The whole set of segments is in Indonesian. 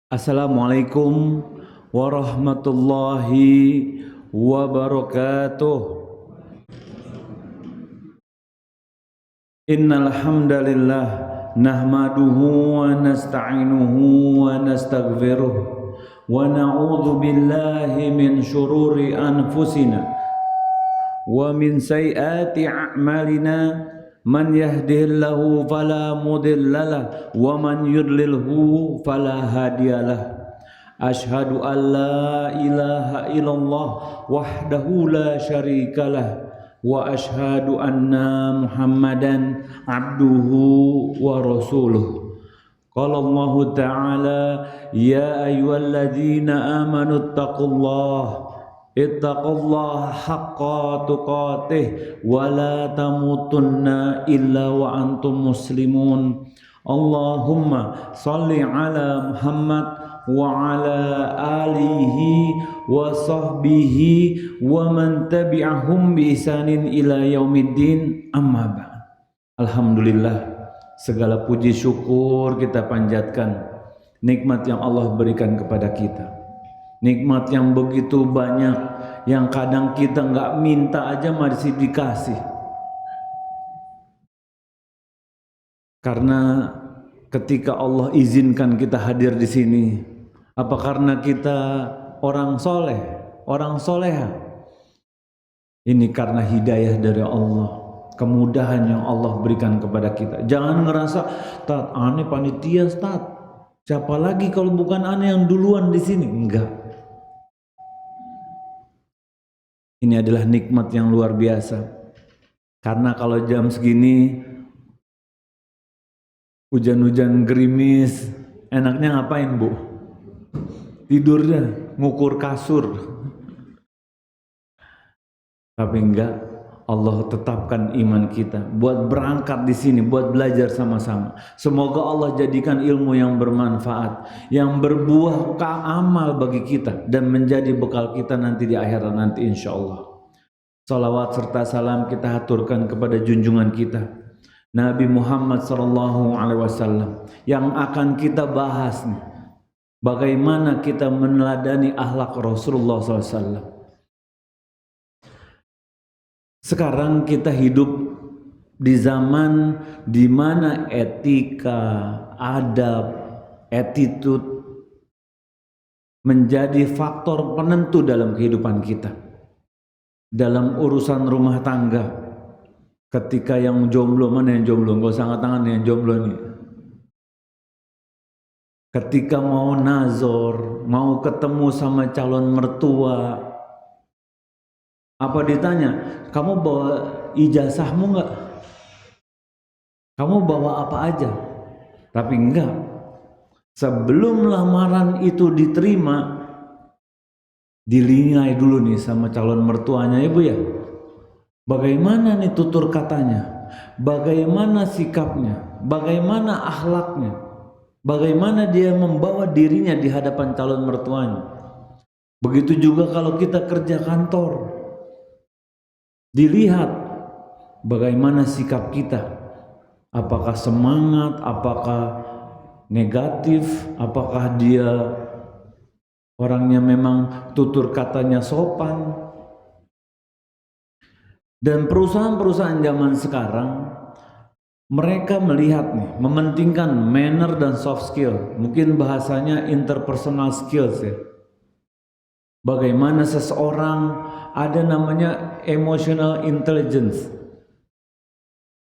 Assalamualaikum warahmatullahi wabarakatuh. Innal hamdalillah nahmaduhu wa nasta'inuhu wa nastaghfiruh wa na'udzu billahi min shururi anfusina wa min sayyiati a'malina. Man yahdihillahu fala mudhillalah wa man yudlilhu fala hadiyalah. Ashhadu an la ilaha illallah wahdahu la syarikalah wa ashhadu anna Muhammadan abduhu wa rasuluh. Qala Allah ta'ala ya ayyuhalladzina amanu ittaqullaha haqqa tuqatih wa la tamutunna illa wa antum muslimun. Allahumma salli ala Muhammad wa ala alihi wa sahbihi wa man tabi'ahum bi ihsanin ila yaumiddin, amma ba'd. Alhamdulillah, segala puji syukur kita panjatkan nikmat yang Allah berikan kepada kita. Nikmat yang begitu banyak, yang kadang kita nggak minta aja masih dikasih. Karena ketika Allah izinkan kita hadir di sini, apa karena kita orang soleh, orang soleha? Ini karena hidayah dari Allah, kemudahan yang Allah berikan kepada kita. Jangan ngerasa, "Tat, aneh panitia, Tat. Siapa lagi kalau bukan aneh yang duluan di sini?" Enggak. Ini adalah nikmat yang luar biasa. Karena kalau jam segini hujan-hujan gerimis, enaknya ngapain, Bu? Tidurnya, ngukur kasur. Tapi enggak, Allah tetapkan iman kita buat berangkat di sini, buat belajar sama-sama. Semoga Allah jadikan ilmu yang bermanfaat, yang berbuah amal bagi kita dan menjadi bekal kita nanti di akhirat nanti, insya Allah. Salawat serta salam kita haturkan kepada junjungan kita Nabi Muhammad SAW, yang akan kita bahas nih, bagaimana kita meneladani akhlak Rasulullah SAW. Sekarang kita hidup di zaman di mana etika, adab, attitude menjadi faktor penentu dalam kehidupan kita. Dalam urusan rumah tangga, ketika yang jomblo, mana yang jomblo? Gak usah angkat tangan yang jomblo nih. Ketika mau nazor, mau ketemu sama calon mertua, apa ditanya, kamu bawa ijazahmu enggak? Kamu bawa apa aja? Tapi enggak. Sebelum lamaran itu diterima, dinilai dulu nih sama calon mertuanya, Ibu ya. Bagaimana nih tutur katanya? Bagaimana sikapnya? Bagaimana akhlaknya? Bagaimana dia membawa dirinya di hadapan calon mertuanya? Begitu juga kalau kita kerja kantor. Dilihat bagaimana sikap kita, apakah semangat, apakah negatif, apakah dia orangnya memang tutur katanya sopan. Dan perusahaan-perusahaan zaman sekarang, mereka melihat nih, mementingkan manner dan soft skill, mungkin bahasanya interpersonal skills ya. Bagaimana seseorang, ada namanya emotional intelligence.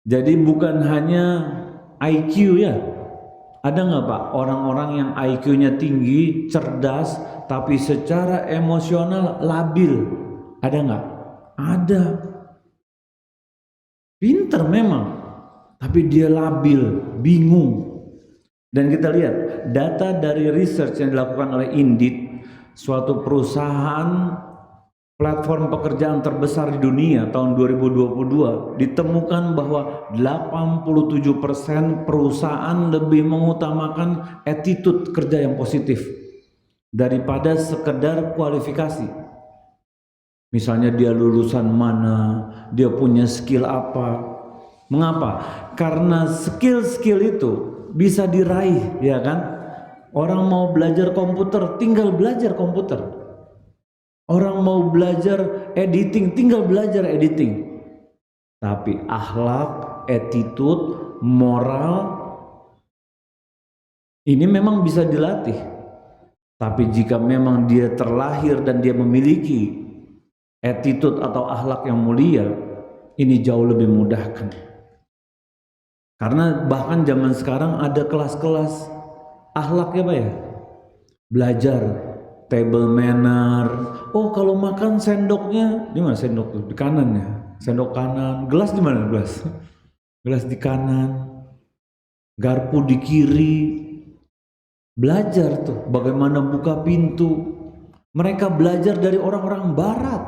Jadi bukan hanya IQ ya. Ada nggak Pak orang-orang yang IQ-nya tinggi, cerdas, tapi secara emosional labil? Ada nggak? Ada. Pinter memang, tapi dia labil, bingung. Dan kita lihat data dari research yang dilakukan oleh Indeed, suatu perusahaan platform pekerjaan terbesar di dunia tahun 2022, ditemukan bahwa 87% perusahaan lebih mengutamakan attitude kerja yang positif daripada sekedar kualifikasi. Misalnya dia lulusan mana, dia punya skill apa. Mengapa? Karena skill-skill itu bisa diraih, ya kan? Orang mau belajar komputer, tinggal belajar komputer. Orang mau belajar editing, tinggal belajar editing. Tapi akhlak, attitude, moral ini memang bisa dilatih. Tapi jika memang dia terlahir dan dia memiliki attitude atau akhlak yang mulia, ini jauh lebih mudahkan. Karena bahkan zaman sekarang ada kelas-kelas akhlaknya Pak ya. Belajar table manner. Oh, kalau makan sendoknya di mana sendok tuh? Di kanan ya. Sendok kanan. Gelas di mana gelas? Gelas di kanan. Garpu di kiri. Belajar tuh bagaimana buka pintu. Mereka belajar dari orang-orang barat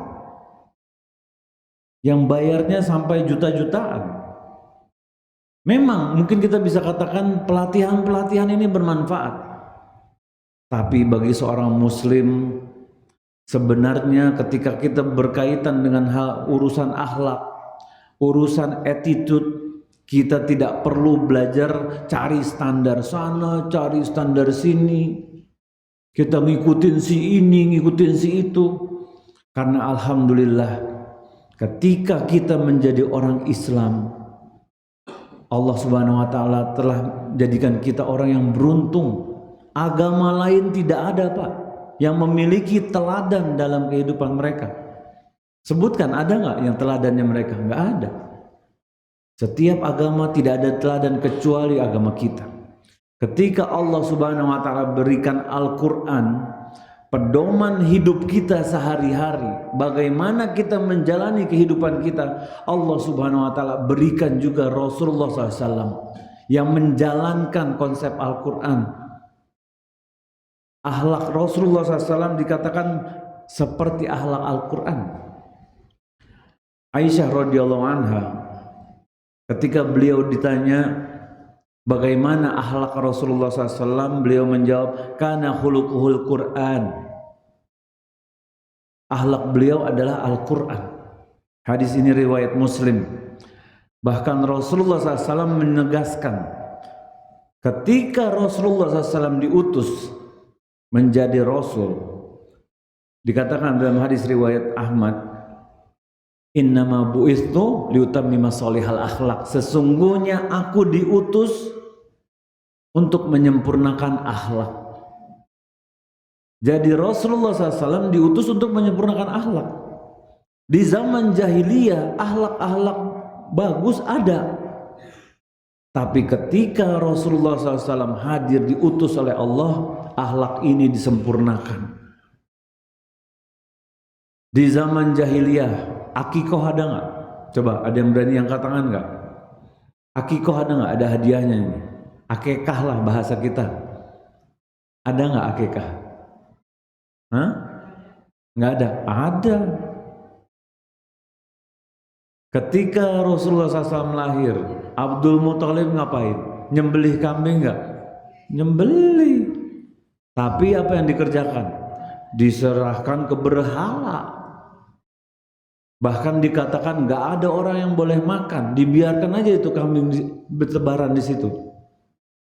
yang bayarnya sampai juta-jutaan. Memang mungkin kita bisa katakan pelatihan-pelatihan ini bermanfaat. Tapi bagi seorang muslim sebenarnya ketika kita berkaitan dengan hal urusan akhlak, urusan attitude, kita tidak perlu belajar cari standar sana, cari standar sini. Kita ngikutin si ini, ngikutin si itu. Karena alhamdulillah ketika kita menjadi orang Islam, Allah Subhanahu wa taala telah jadikan kita orang yang beruntung. Agama lain tidak ada Pak yang memiliki teladan dalam kehidupan mereka. Sebutkan ada nggak yang teladannya mereka? Nggak ada. Setiap agama tidak ada teladan kecuali agama kita. Ketika Allah Subhanahu wa taala berikan Al-Qur'an, pedoman hidup kita sehari-hari, bagaimana kita menjalani kehidupan kita, Allah Subhanahu wa taala berikan juga Rasulullah SAW yang menjalankan konsep Al-Qur'an. Akhlak Rasulullah SAW dikatakan seperti akhlak Al-Qur'an. Aisyah radhiyallahu anha ketika beliau ditanya bagaimana akhlak Rasulullah SAW, beliau menjawab, kana khuluquhul Qur'an. Akhlak beliau adalah Al-Quran. Hadis ini riwayat Muslim. Bahkan Rasulullah SAW menegaskan, ketika Rasulullah SAW diutus menjadi Rasul, dikatakan dalam hadis riwayat Ahmad, innama bu'istu liutammima sholihal akhlak. Sesungguhnya aku diutus untuk menyempurnakan akhlak. Jadi Rasulullah SAW diutus untuk menyempurnakan akhlak. Di zaman jahiliyah akhlak-akhlak bagus ada. Tapi ketika Rasulullah SAW hadir diutus oleh Allah, akhlak ini disempurnakan. Di zaman jahiliyah akikoh ada nggak? Coba ada yang berani angkat tangan nggak? Akikoh ada nggak? Ada hadiahnya ini. Akekah lah bahasa kita. Ada nggak akekah? Hah? Nggak ada? Ada. Ketika Rasulullah SAW lahir, Abdul Muthalib ngapain? Nyembelih kambing nggak? Nyembelih. Tapi apa yang dikerjakan? Diserahkan ke berhala. Bahkan dikatakan nggak ada orang yang boleh makan, dibiarkan aja itu kambing bertebaran di situ,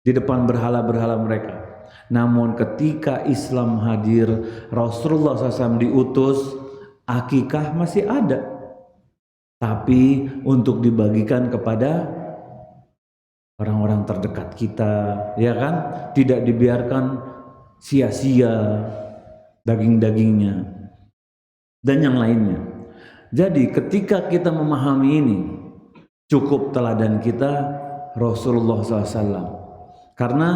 di depan berhala-berhala mereka. Namun ketika Islam hadir, Rasulullah SAW diutus, akikah masih ada, tapi untuk dibagikan kepada orang-orang terdekat kita, ya kan? Tidak dibiarkan sia-sia daging-dagingnya dan yang lainnya. Jadi ketika kita memahami ini, cukup teladan kita Rasulullah SAW. Karena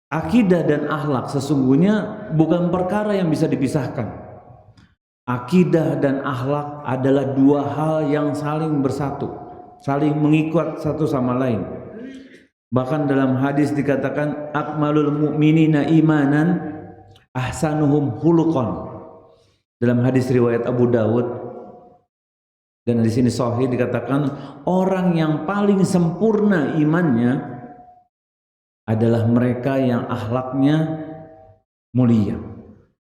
akidah dan akhlak sesungguhnya bukan perkara yang bisa dipisahkan. Akidah dan akhlak adalah dua hal yang saling bersatu, saling mengikat satu sama lain. Bahkan dalam hadis dikatakan akmalul mu'minina imanan ahsanuhum khuluqan. Dalam hadis riwayat Abu Dawud, dan di sini sahih dikatakan orang yang paling sempurna imannya adalah mereka yang akhlaknya mulia.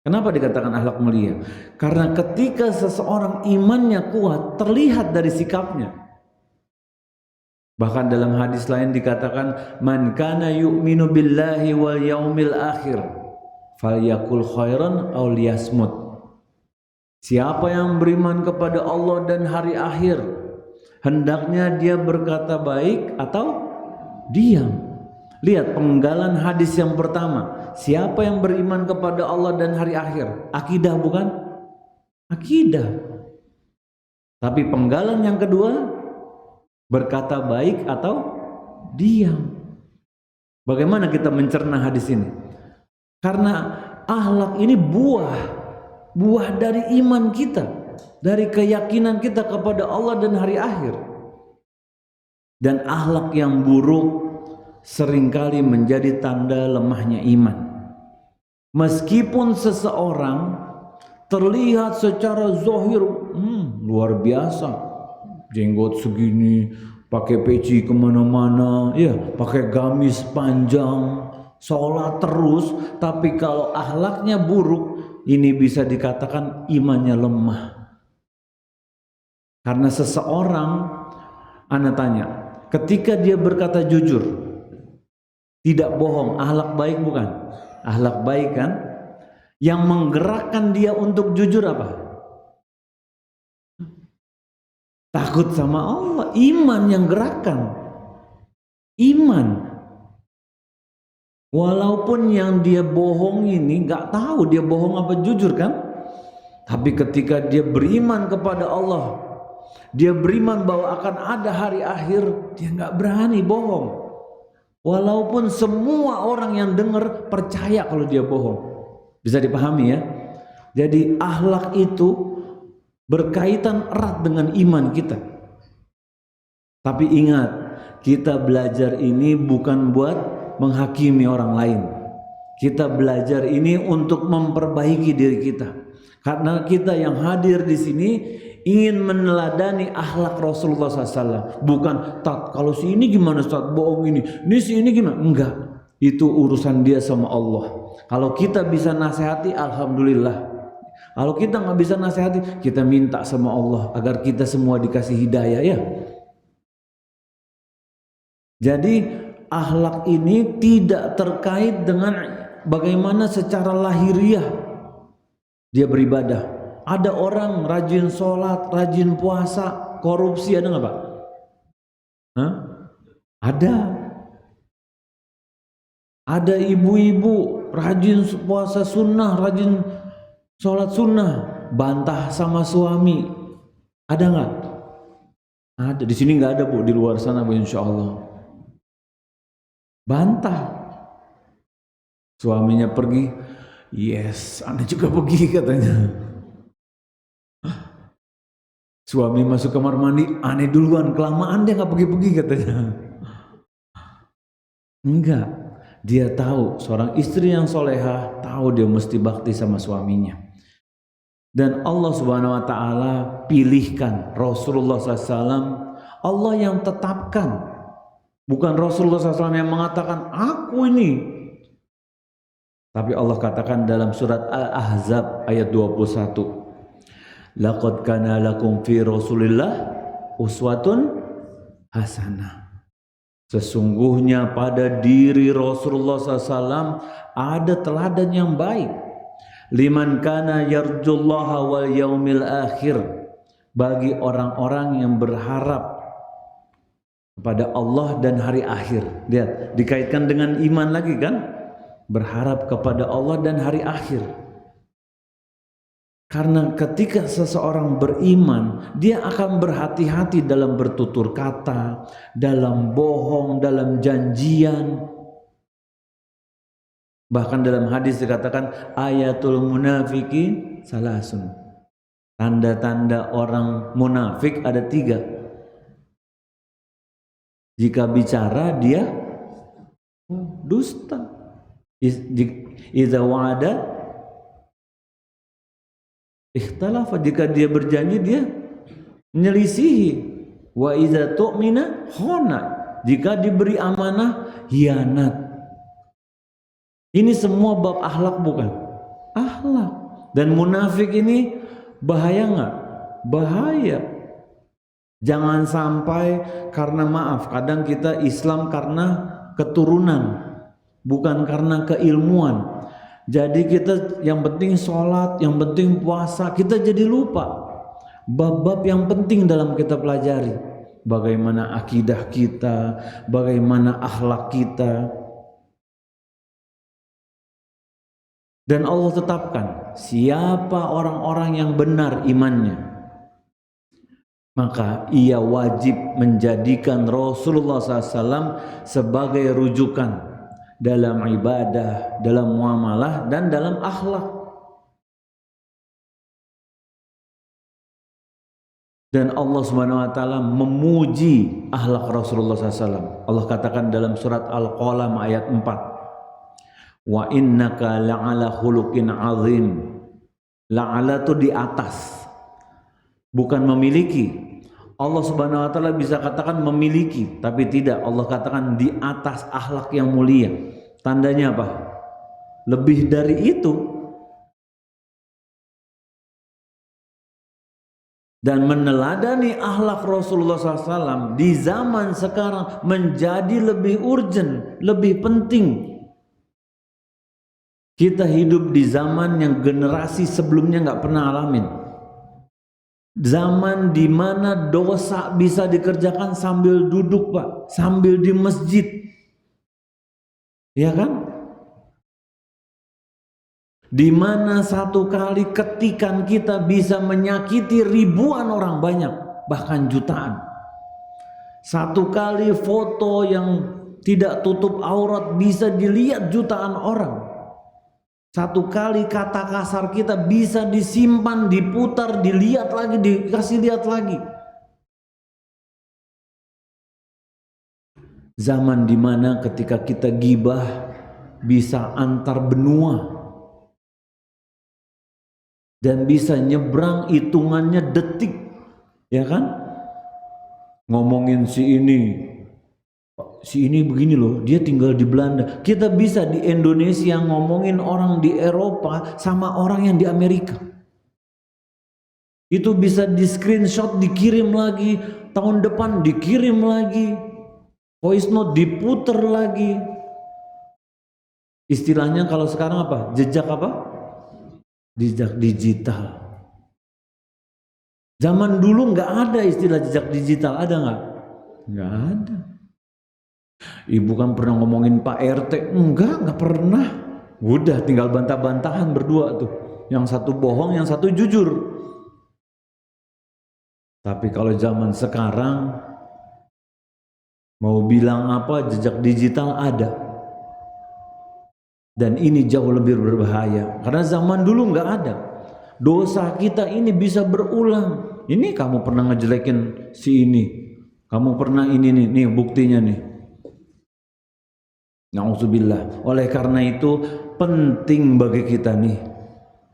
Kenapa dikatakan akhlak mulia? Karena ketika seseorang imannya kuat terlihat dari sikapnya. Bahkan dalam hadis lain dikatakan, man kana yu'minu billahi wal yaumil akhir falyakul khairan aw liyasmut. Siapa yang beriman kepada Allah dan hari akhir, hendaknya dia berkata baik atau diam. Lihat penggalan hadis yang pertama, siapa yang beriman kepada Allah dan hari akhir? Akidah bukan? Akidah. Tapi penggalan yang kedua, berkata baik atau diam. Bagaimana kita mencerna hadis ini? Karena akhlak ini buah dari iman kita, dari keyakinan kita kepada Allah dan hari akhir. Dan akhlak yang buruk seringkali menjadi tanda lemahnya iman. Meskipun seseorang terlihat secara zahir luar biasa, jenggot segini, pakai peci kemana-mana, ya, pakai gamis panjang, sholat terus, tapi kalau akhlaknya buruk, ini bisa dikatakan imannya lemah. Karena seseorang, ana tanya, ketika dia berkata jujur, tidak bohong, akhlak baik bukan? Akhlak baik kan? Yang menggerakkan dia untuk jujur apa? Takut sama Allah, iman yang gerakkan. Iman. Walaupun yang dia bohong ini nggak tahu dia bohong apa jujur kan? Tapi ketika dia beriman kepada Allah, dia beriman bahwa akan ada hari akhir, dia nggak berani bohong. Walaupun semua orang yang dengar percaya kalau dia bohong. Bisa dipahami ya? Jadi akhlak itu berkaitan erat dengan iman kita. Tapi ingat, kita belajar ini bukan buat menghakimi orang lain. Kita belajar ini untuk memperbaiki diri kita. Karena kita yang hadir di sini ingin meneladani akhlak Rasulullah SAW. Bukan, kalau si ini gimana Ustaz, bohong ini si ini gimana? Enggak, itu urusan dia sama Allah. Kalau kita bisa nasihati, alhamdulillah. Kalau kita nggak bisa nasihati, kita minta sama Allah agar kita semua dikasih hidayah ya. Jadi akhlak ini tidak terkait dengan bagaimana secara lahiriah dia beribadah. Ada orang rajin sholat, rajin puasa, korupsi, ada nggak Pak? Hah? Ada. Ada ibu-ibu rajin puasa sunnah, rajin sholat sunnah, bantah sama suami. Ada nggak? Ada. Di sini nggak ada Bu, di luar sana Bu, insya Allah. Bantah. Suaminya pergi, yes, Anda juga pergi katanya. Suami masuk kamar mandi, aneh duluan, kelamaan dia nggak pergi-pergi katanya. Enggak, dia tahu seorang istri yang solehah, tahu dia mesti bakti sama suaminya. Dan Allah Subhanahu Wa Taala pilihkan Rasulullah SAW, Allah yang tetapkan, bukan Rasulullah SAW yang mengatakan aku ini. Tapi Allah katakan dalam surat Al-Ahzab ayat 21. Laqad kana lakum fi Rasulillah uswatun hasanah. Sesungguhnya pada diri Rasulullah SAW ada teladan yang baik. Liman kana yarjullaha wal yaumil akhir. Bagi orang-orang yang berharap kepada Allah dan hari akhir. Lihat, dikaitkan dengan iman lagi kan? Berharap kepada Allah dan hari akhir. Karena ketika seseorang beriman, dia akan berhati-hati dalam bertutur kata, dalam bohong, dalam janjian. Bahkan dalam hadis dikatakan ayatul munafiki salasun. Tanda-tanda orang munafik ada 3. Jika bicara dia dusta. Idza wa'ada ikhtalafa, jika dia berjanji dia menyelisihi. Wa idza tu'mina khana, jika diberi amanah hianat. Ini semua bab akhlak bukan? Akhlak. Dan munafik ini bahaya enggak? Bahaya. Jangan sampai karena maaf, kadang kita Islam karena keturunan, bukan karena keilmuan. Jadi kita yang penting sholat, yang penting puasa, kita jadi lupa bab-bab yang penting dalam kita pelajari. Bagaimana akidah kita, bagaimana akhlak kita. Dan Allah tetapkan siapa orang-orang yang benar imannya, maka ia wajib menjadikan Rasulullah SAW sebagai rujukan dalam ibadah, dalam muamalah, dan dalam akhlak. Dan Allah Subhanahu wa taala memuji akhlak Rasulullah SAW. Allah katakan dalam surat Al-Qalam ayat 4. Wa innaka la'ala khuluqin azim. La'ala itu di atas, bukan memiliki. Allah Subhanahu wa taala bisa katakan memiliki, tapi tidak. Allah katakan di atas akhlak yang mulia. Tandanya apa? Lebih dari itu. Dan meneladani akhlak Rasulullah SAW di zaman sekarang menjadi lebih urgent, lebih penting. Kita hidup di zaman yang generasi sebelumnya nggak pernah alamin. Zaman di mana dosa bisa dikerjakan sambil duduk, Pak, sambil di masjid. Ya kan? Di mana satu kali ketikan kita bisa menyakiti ribuan orang, banyak, bahkan jutaan. Satu kali foto yang tidak tutup aurat bisa dilihat jutaan orang. Satu kali kata kasar kita bisa disimpan, diputar, dilihat lagi, dikasih lihat lagi. Zaman dimana ketika kita gibah bisa antar benua dan bisa nyebrang hitungannya detik, ya kan? Ngomongin si ini begini loh, dia tinggal di Belanda. Kita bisa di Indonesia ngomongin orang di Eropa sama orang yang di Amerika. Itu bisa di screenshot, dikirim lagi, tahun depan dikirim lagi, voice note diputer lagi. Istilahnya kalau sekarang apa? Jejak apa? Jejak digital. Zaman dulu nggak ada istilah jejak digital, ada nggak? Nggak ada. Ibu kan pernah ngomongin Pak RT? Enggak pernah. Udah tinggal bantah-bantahan berdua tuh. Yang satu bohong, yang satu jujur. Tapi kalau zaman sekarang mau bilang apa, jejak digital ada. Dan ini jauh lebih berbahaya. Karena zaman dulu nggak ada. Dosa kita ini bisa berulang. Ini kamu pernah ngejelekin si ini. Kamu pernah ini nih buktinya nih. Na'udzubillah. Oleh karena itu penting bagi kita nih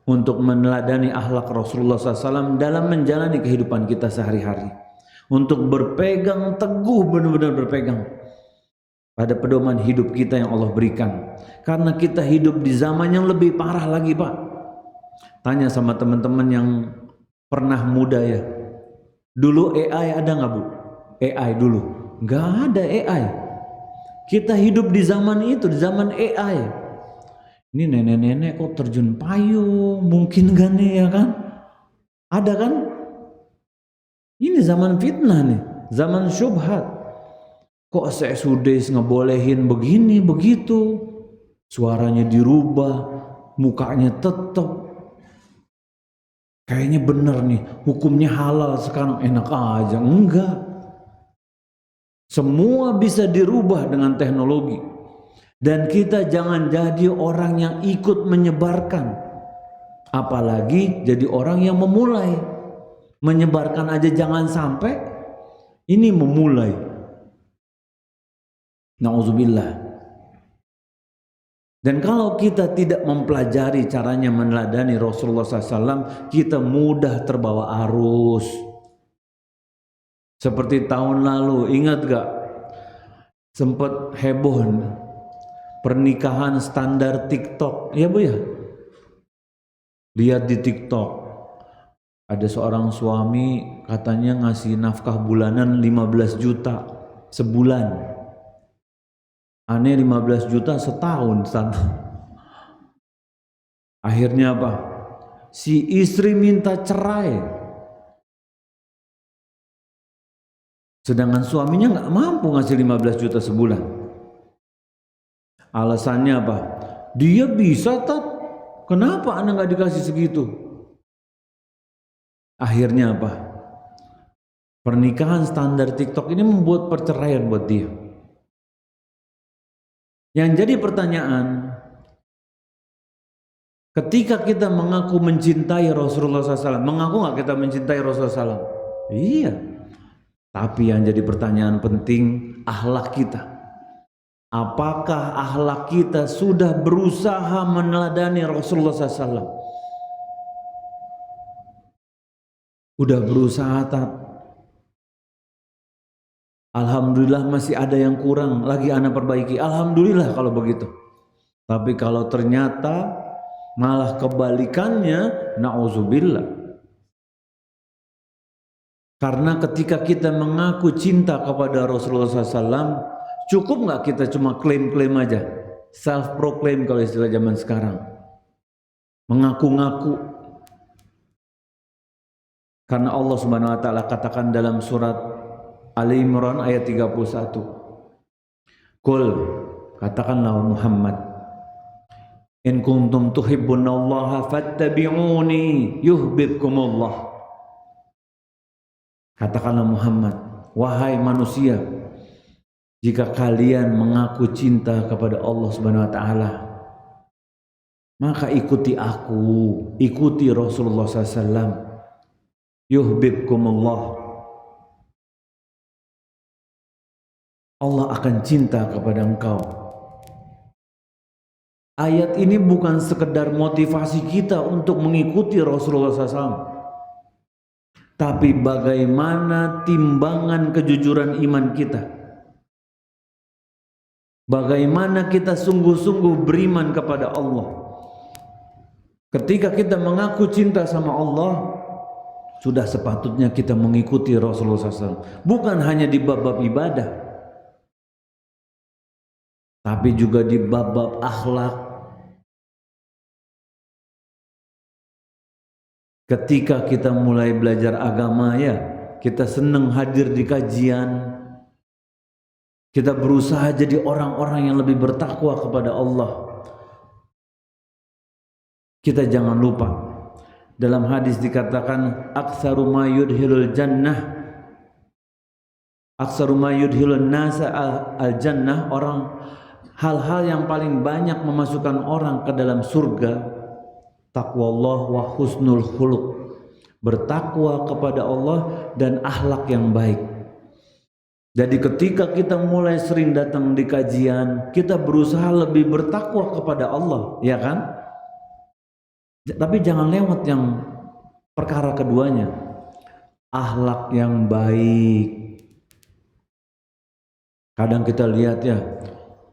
untuk meneladani akhlak Rasulullah SAW dalam menjalani kehidupan kita sehari-hari. Untuk berpegang teguh, benar-benar berpegang pada pedoman hidup kita yang Allah berikan. Karena kita hidup di zaman yang lebih parah lagi, Pak. Tanya sama teman-teman yang pernah muda ya. Dulu AI ada nggak, Bu? AI dulu? Nggak ada AI. Kita hidup di zaman itu, di zaman AI. Ini nenek-nenek kok terjun payung, mungkin gak nih ya kan? Ada kan? Ini zaman fitnah nih, zaman syubhat. Kok sesudais ngebolehin begini, begitu. Suaranya dirubah, mukanya tetap. Kayaknya bener nih, hukumnya halal sekarang, enak aja. Enggak. Semua bisa dirubah dengan teknologi. Dan kita jangan jadi orang yang ikut menyebarkan. Apalagi jadi orang yang memulai. Menyebarkan aja jangan sampai. Ini memulai. Na'udzubillah. Dan kalau kita tidak mempelajari caranya meneladani Rasulullah SAW, kita mudah terbawa arus. Seperti tahun lalu, ingat gak? Sempat heboh pernikahan standar TikTok, ya Bu ya? Lihat di TikTok, Ada seorang suami katanya ngasih nafkah bulanan 15 juta sebulan. Aneh 15 juta setahun. Akhirnya apa? Si istri minta cerai. Sedangkan suaminya nggak mampu ngasih 15 juta sebulan. Alasannya apa? Dia bisa tat. Kenapa Anda nggak dikasih segitu? Akhirnya apa? Pernikahan standar TikTok ini membuat perceraian buat dia. Yang jadi pertanyaan, ketika kita mengaku mencintai Rasulullah SAW, mengaku nggak kita mencintai Rasulullah SAW? Iya. Tapi yang jadi pertanyaan penting, akhlak kita. Apakah akhlak kita sudah berusaha meneladani Rasulullah SAW? Udah berusaha tak? Alhamdulillah masih ada yang kurang, lagi anak perbaiki. Alhamdulillah kalau begitu. Tapi kalau ternyata malah kebalikannya, na'udzubillah. Karena ketika kita mengaku cinta kepada Rasulullah SAW, cukup nggak kita cuma klaim-klaim aja, self-proclaim kalau istilah zaman sekarang, mengaku-ngaku. Karena Allah Subhanahu Wa Taala katakan dalam surat Ali Imran ayat 31, Qul, katakanlah Muhammad, in kuntum tuhibbunallaha fattabi'uni yuhibbukumullah. Katakanlah Muhammad, wahai manusia, jika kalian mengaku cinta kepada Allah Subhanahu Wa Taala, maka ikuti aku, ikuti Rasulullah SAW. Yuhibbukumullah. Allah akan cinta kepada engkau. Ayat ini bukan sekedar motivasi kita untuk mengikuti Rasulullah SAW, tapi bagaimana timbangan kejujuran iman kita. Bagaimana kita sungguh-sungguh beriman kepada Allah. Ketika kita mengaku cinta sama Allah, sudah sepatutnya kita mengikuti Rasulullah SAW. Bukan hanya di bab-bab ibadah, tapi juga di bab-bab akhlak. Ketika kita mulai belajar agama, ya, kita senang hadir di kajian. Kita berusaha jadi orang-orang yang lebih bertakwa kepada Allah. Kita jangan lupa, dalam hadis dikatakan aktsaru ma yudhilul jannah, aktsaru ma yudhilun nasa al jannah, hal-hal yang paling banyak memasukkan orang ke dalam surga, taqwallah wa husnul khuluq, bertakwa kepada Allah dan akhlak yang baik. Jadi ketika kita mulai sering datang di kajian, kita berusaha lebih bertakwa kepada Allah, ya kan? Tapi jangan lewat yang perkara keduanya, akhlak yang baik. Kadang kita lihat ya,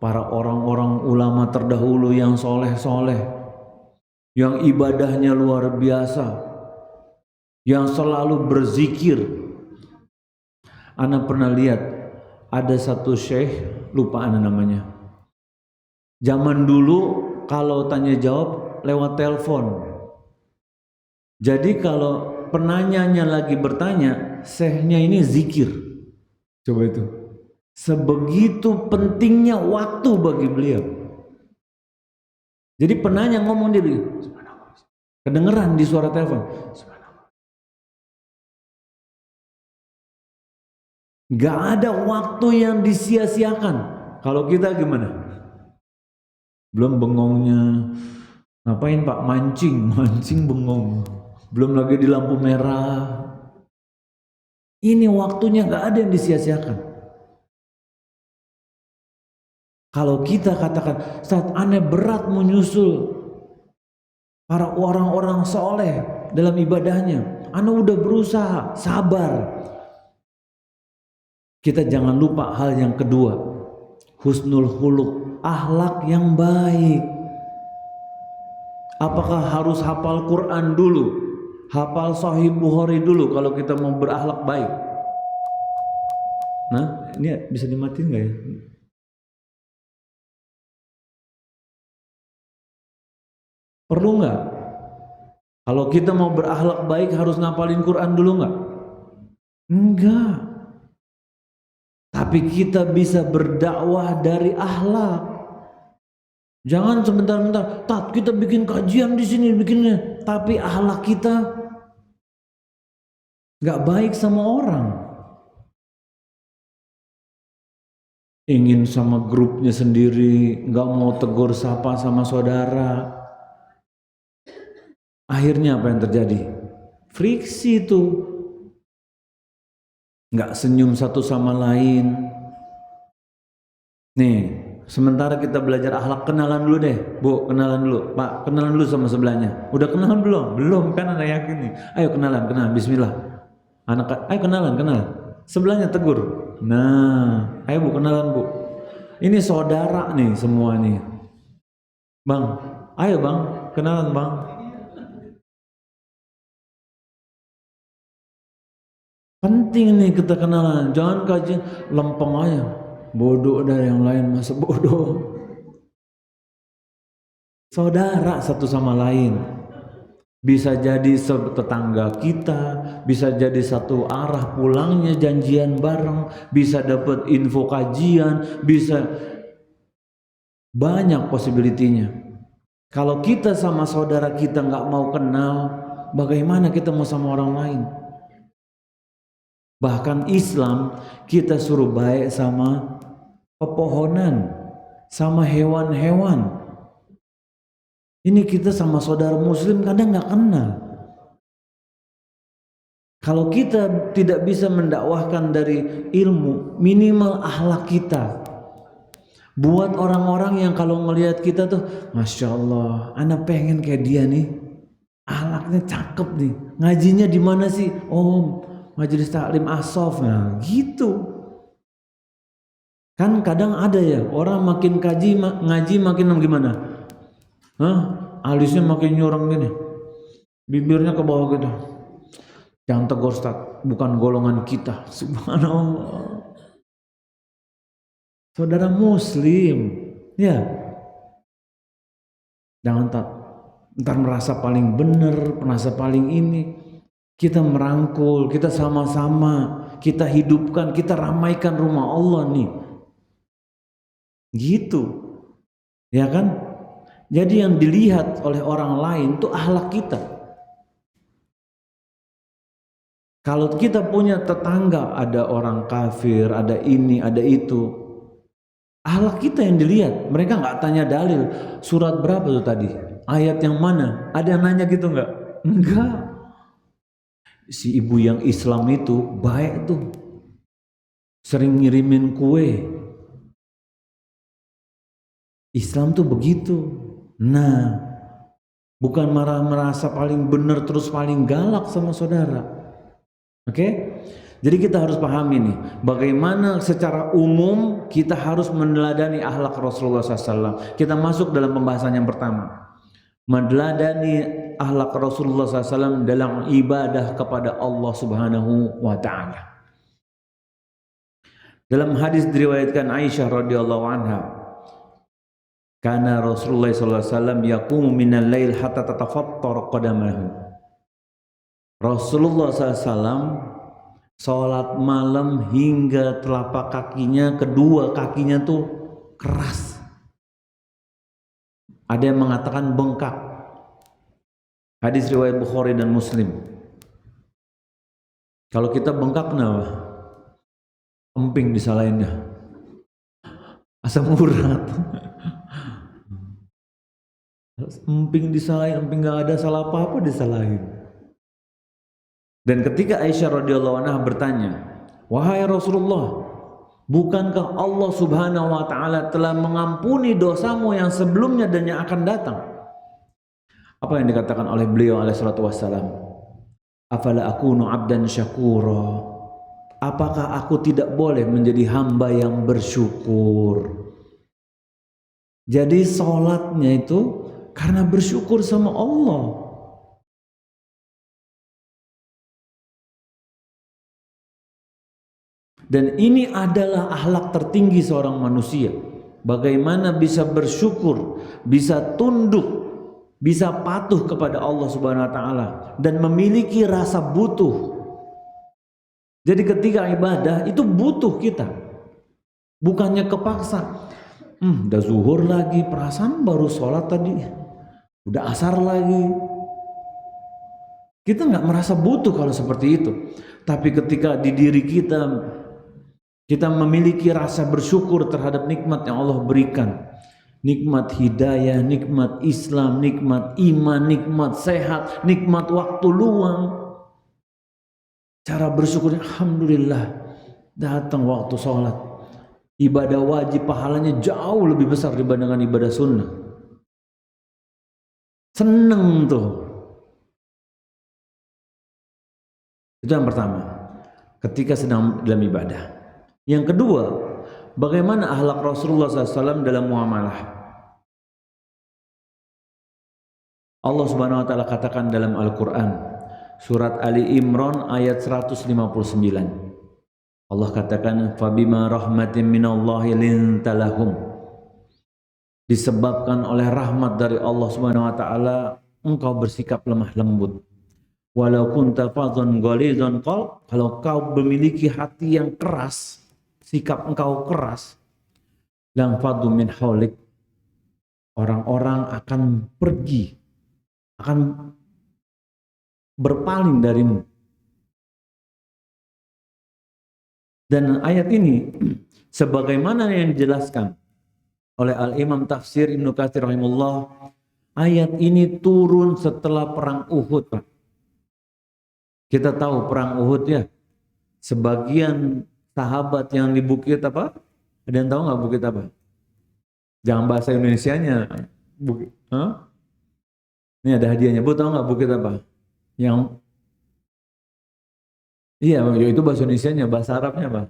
para orang-orang ulama terdahulu yang soleh-soleh, yang ibadahnya luar biasa, yang selalu berzikir. Ana pernah lihat ada satu syekh, lupa ana namanya. Zaman dulu kalau tanya jawab lewat telepon. Jadi kalau penanyanya lagi bertanya, syekhnya ini zikir. Coba itu. Sebegitu pentingnya waktu bagi beliau. Jadi penanya ngomong dia bilang, kedengeran di suara telepon. Gak ada waktu yang disia-siakan. Kalau kita gimana? Belum bengongnya, ngapain Pak? Mancing bengong. Belum lagi di lampu merah. Ini waktunya gak ada yang disia-siakan. Kalau kita katakan, saat aneh berat menyusul para orang-orang soleh dalam ibadahnya, aneh udah berusaha, sabar. Kita jangan lupa hal yang kedua, husnul khuluq, akhlak yang baik. Apakah harus hafal Quran dulu? hafal Sahih Bukhari dulu kalau kita mau berakhlak baik. Nah, ini bisa dimatiin nggak ya? Perlu nggak? Kalau kita mau berakhlak baik harus ngapalin Quran dulu nggak? Enggak. Tapi kita bisa berdakwah dari akhlak. Jangan sebentar-bentar, tat kita bikin kajian di sini bikinnya, tapi akhlak kita nggak baik sama orang. Ingin sama grupnya sendiri, nggak mau tegur sapa sama saudara. Akhirnya apa yang terjadi? Friksi itu. Nggak senyum satu sama lain. Nih, sementara kita belajar akhlak, kenalan dulu deh, Bu, kenalan dulu, Pak, kenalan dulu sama sebelahnya. Udah kenalan belum? Belum kan, Anda yakin nih. Ayo kenalan, Bismillah. Ayo kenalan. Sebelahnya tegur. Nah, ayo Bu, kenalan Bu. Ini saudara nih semua nih. Bang, ayo Bang, kenalan Bang. Penting nih kita kenalan, jangan kajian lempeng aja. Bodoh dari yang lain, masa bodoh. Saudara satu sama lain. Bisa jadi tetangga kita, bisa jadi satu arah pulangnya, janjian bareng, bisa dapat info kajian, bisa banyak possibility-nya. Kalau kita sama saudara kita nggak mau kenal, bagaimana kita mau sama orang lain? Bahkan Islam kita suruh baik sama pepohonan, sama hewan-hewan. Ini kita sama saudara muslim kadang nggak kenal. Kalau kita tidak bisa mendakwahkan dari ilmu, minimal akhlak kita. Buat orang-orang yang kalau ngelihat kita tuh, Masya Allah, anak pengen kayak dia nih. Akhlaknya cakep nih. Ngajinya di mana sih? Oh, Majelis Taklim As-Soff. Nah, gitu. Kan kadang ada ya, orang makin ngaji makin gimana? Alisnya makin nyurang gini. Bibirnya ke bawah gitu. Jangan tegur Ustaz, bukan golongan kita. Subhanallah. Saudara muslim, ya. Jangan ntar merasa paling benar, merasa paling ini. Kita merangkul, kita sama-sama, kita hidupkan, kita ramaikan rumah Allah nih. Gitu. Ya kan? Jadi yang dilihat oleh orang lain itu akhlak kita. Kalau kita punya tetangga, ada orang kafir, ada ini, ada itu, akhlak kita yang dilihat. Mereka nggak tanya dalil, surat berapa tuh tadi, ayat yang mana, ada yang nanya gitu nggak? Enggak. Si ibu yang Islam itu baik tuh, sering ngirimin kue. Islam tuh begitu. Nah, bukan merasa paling benar terus paling galak sama saudara. Oke? Jadi kita harus pahami nih, bagaimana secara umum kita harus meneladani akhlak Rasulullah SAW. Kita masuk dalam pembahasan yang pertama. Meneladani akhlak Rasulullah SAW dalam ibadah kepada Allah Subhanahu wa Ta'ala. Dalam hadis diriwayatkan Aisyah radhiyallahu anha, karena Rasulullah SAW yaqumu minal lail hatta tatafattar qadamahu. Rasulullah SAW sholat malam hingga telapak kakinya, kedua kakinya tuh keras. Ada yang mengatakan bengkak. Hadis riwayat Bukhari dan Muslim. Kalau kita bengkak kenapa? Emping disalahinnya. Asam urat. Emping disalahin, emping gak ada salah apa-apa disalahin. Dan ketika Aisyah radhiyallahu anha bertanya, wahai Rasulullah, bukankah Allah Subhanahu wa Ta'ala telah mengampuni dosamu yang sebelumnya dan yang akan datang? Apa yang dikatakan oleh beliau alaihi salatu wassalam? Afala akunu abdan syakura? Apakah aku tidak boleh menjadi hamba yang bersyukur? Jadi sholatnya itu karena bersyukur sama Allah. Dan ini adalah akhlak tertinggi seorang manusia. Bagaimana bisa bersyukur, bisa tunduk, bisa patuh kepada Allah Subhanahu wa taala dan memiliki rasa butuh. Jadi ketika ibadah itu butuh kita. Bukannya kepaksa. Udah zuhur lagi, perasaan baru sholat tadi. Udah asar lagi. Kita nggak merasa butuh kalau seperti itu. Tapi ketika di diri kita memiliki rasa bersyukur terhadap nikmat yang Allah berikan. Nikmat hidayah, nikmat Islam, nikmat iman, nikmat sehat, nikmat waktu luang. Cara bersyukur, alhamdulillah datang waktu sholat. Ibadah wajib pahalanya jauh lebih besar dibandingkan ibadah sunnah. Seneng tuh. Itu yang pertama, ketika sedang dalam ibadah. Yang kedua, bagaimana akhlak Rasulullah SAW dalam muamalah. Allah Subhanahu wa taala katakan dalam Al-Quran, surat Ali Imran ayat 159. Allah katakan, fabima rahmatin minallahi linta lahum. Disebabkan oleh rahmat dari Allah Subhanahu wa taala, engkau bersikap lemah lembut. Walau kunta fadhan ghalidhan qalb, kalau kau memiliki hati yang keras, sikap engkau keras, lang fadhu min haulik, orang-orang akan pergi, akan berpaling darimu. Dan ayat ini sebagaimana yang dijelaskan oleh Al-Imam Tafsir Ibnu Katsir rahimahullah, ayat ini turun setelah perang Uhud, Pak. Kita tahu perang Uhud ya, sebagian sahabat yang di bukit apa? Ada yang tahu nggak bukit apa? Jangan bahasa Indonesianya. Bukit, huh? Ini ada hadiahnya. Bu tahu nggak bukit apa? Yang iya, itu bahasa Indonesianya, bahasa Arabnya apa?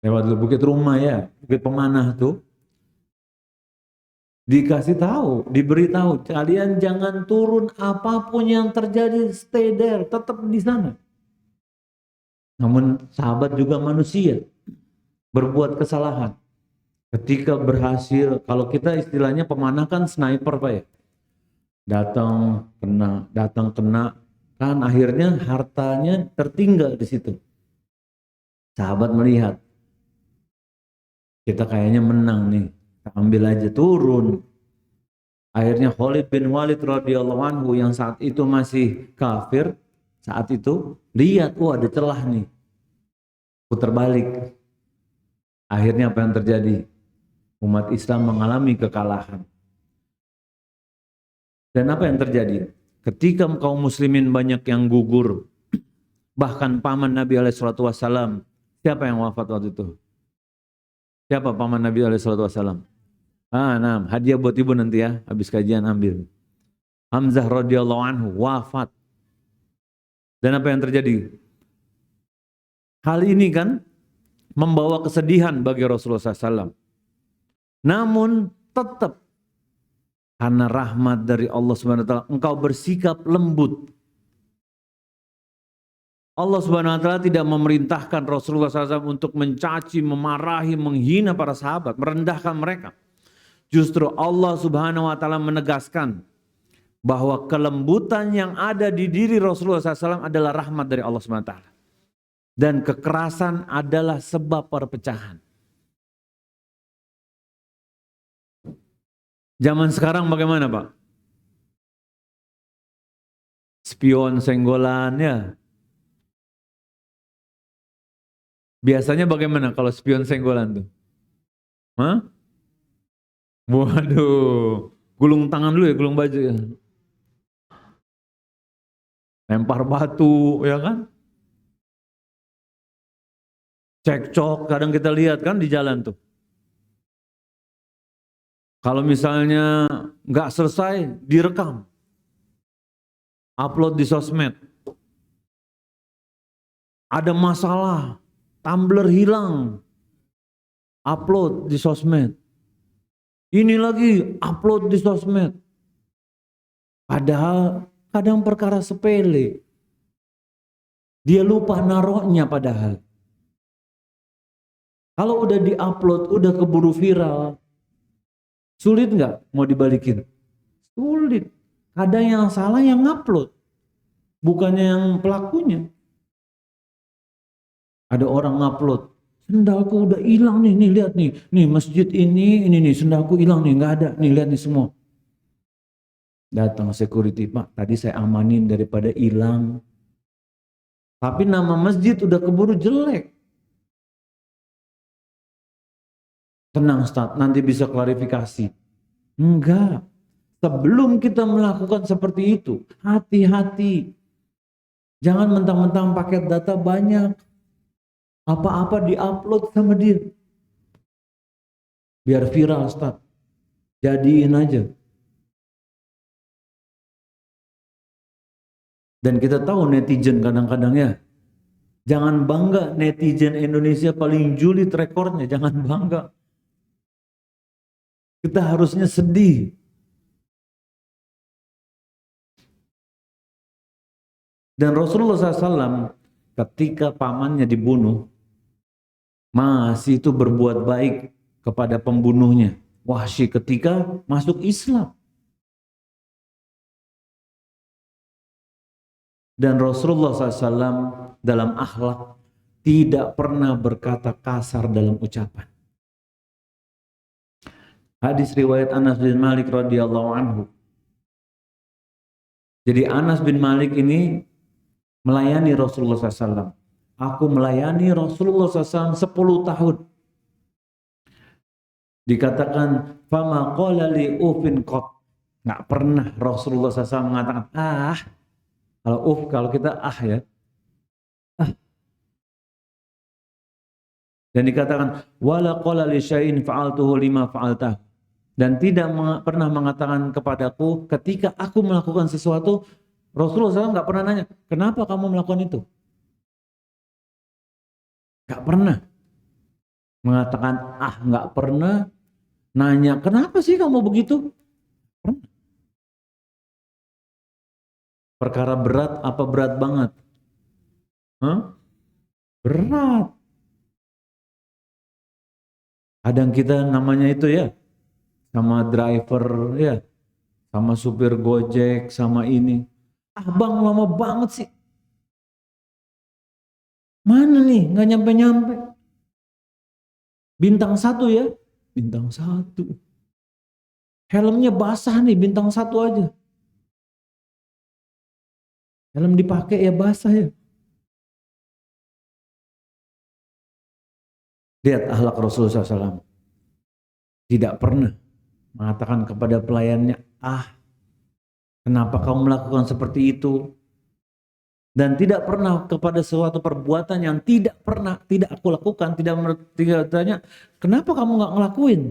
Lewat dulu bukit rumah ya, bukit pemanah tuh. Dikasih tahu, diberitahu, kalian jangan turun, apapun yang terjadi, stay there, tetap di sana. Namun sahabat juga manusia, berbuat kesalahan. Ketika berhasil, kalau kita istilahnya pemanah kan sniper Pak ya. Datang kena, kan akhirnya hartanya tertinggal di situ. Sahabat melihat, kita kayaknya menang nih. Ambil aja, turun. Akhirnya Khalid bin Walid radhiyallahu anhu yang saat itu masih kafir, saat itu lihat, ada celah nih, putar balik. Akhirnya apa yang terjadi? Umat Islam mengalami kekalahan. Dan apa yang terjadi? Ketika kaum muslimin banyak yang gugur, bahkan paman Nabi SAW, siapa yang wafat waktu itu? Siapa paman Nabi SAW? Nah, hadiah buat ibu nanti ya, habis kajian ambil. Hamzah radhiyallahu anhu wafat. Dan apa yang terjadi? Hal ini kan membawa kesedihan bagi Rasulullah SAW. Namun tetap karena rahmat dari Allah Subhanahu wa taala, engkau bersikap lembut. Allah Subhanahu wa taala tidak memerintahkan Rasulullah SAW untuk mencaci, memarahi, menghina para sahabat, merendahkan mereka. Justru Allah Subhanahu wa taala menegaskan bahwa kelembutan yang ada di diri Rasulullah SAW adalah rahmat dari Allah Subhanahu wa taala. Dan kekerasan adalah sebab perpecahan. Zaman sekarang bagaimana, Pak? Spion senggolan ya. Biasanya bagaimana kalau spion senggolan tuh? Hah? Waduh, gulung tangan dulu ya, gulung baju ya. Lempar batu, ya kan? Cekcok, kadang kita lihat kan di jalan tuh. Kalau misalnya nggak selesai, direkam. Upload di sosmed. Ada masalah, tumbler hilang. Upload di sosmed. Ini lagi upload di sosmed. Padahal kadang perkara sepele. Dia lupa naruhnya padahal. Kalau udah diupload, udah keburu viral, sulit nggak mau dibalikin? Sulit. Ada yang salah yang ngupload, bukannya yang pelakunya. Ada orang ngupload, sendalku udah hilang nih lihat nih masjid ini nih sendalku hilang nih, nggak ada, nih lihat nih semua. Datang security, Pak, tadi saya amanin daripada hilang. Tapi nama masjid udah keburu jelek. Tenang Ustaz, nanti bisa klarifikasi. Enggak. Sebelum kita melakukan seperti itu, hati-hati. Jangan mentang-mentang paket data banyak. Apa-apa diupload sama dia. Biar viral Ustaz. Jadiin aja. Dan kita tahu netizen kadang-kadang ya. Jangan bangga netizen Indonesia paling julid rekornya. Jangan bangga. Kita harusnya sedih. Dan Rasulullah SAW ketika pamannya dibunuh, masih itu berbuat baik kepada pembunuhnya. Wahsy ketika masuk Islam. Dan Rasulullah SAW dalam akhlak tidak pernah berkata kasar dalam ucapan. Hadis riwayat Anas bin Malik radhiyallahu anhu. Jadi Anas bin Malik ini melayani Rasulullah SAW. Aku melayani Rasulullah SAW 10 tahun. Dikatakan, fama qala li ufin qat. Nggak pernah Rasulullah SAW mengatakan, kalau kita ya. Dan dikatakan, wala qala li syai'in fa'altuhu lima fa'altah. Dan tidak pernah mengatakan kepadaku ketika aku melakukan sesuatu, Rasulullah SAW nggak pernah nanya, kenapa kamu melakukan itu? Nggak pernah mengatakan, nggak pernah nanya, kenapa sih kamu begitu? Pernah. Perkara berat apa berat banget? Berat. Kadang kita namanya itu ya, sama driver ya, sama supir Gojek, sama ini. Bang lama banget sih. Mana nih, nggak nyampe-nyampe. Bintang 1 ya, bintang 1. Helmnya basah nih, bintang 1 aja. Helm dipakai ya basah ya. Lihat akhlak Rasulullah SAW. Tidak pernah mengatakan kepada pelayannya, kenapa kamu melakukan seperti itu? Dan tidak pernah kepada suatu perbuatan yang tidak aku lakukan, tidak tanya, kenapa kamu nggak ngelakuin?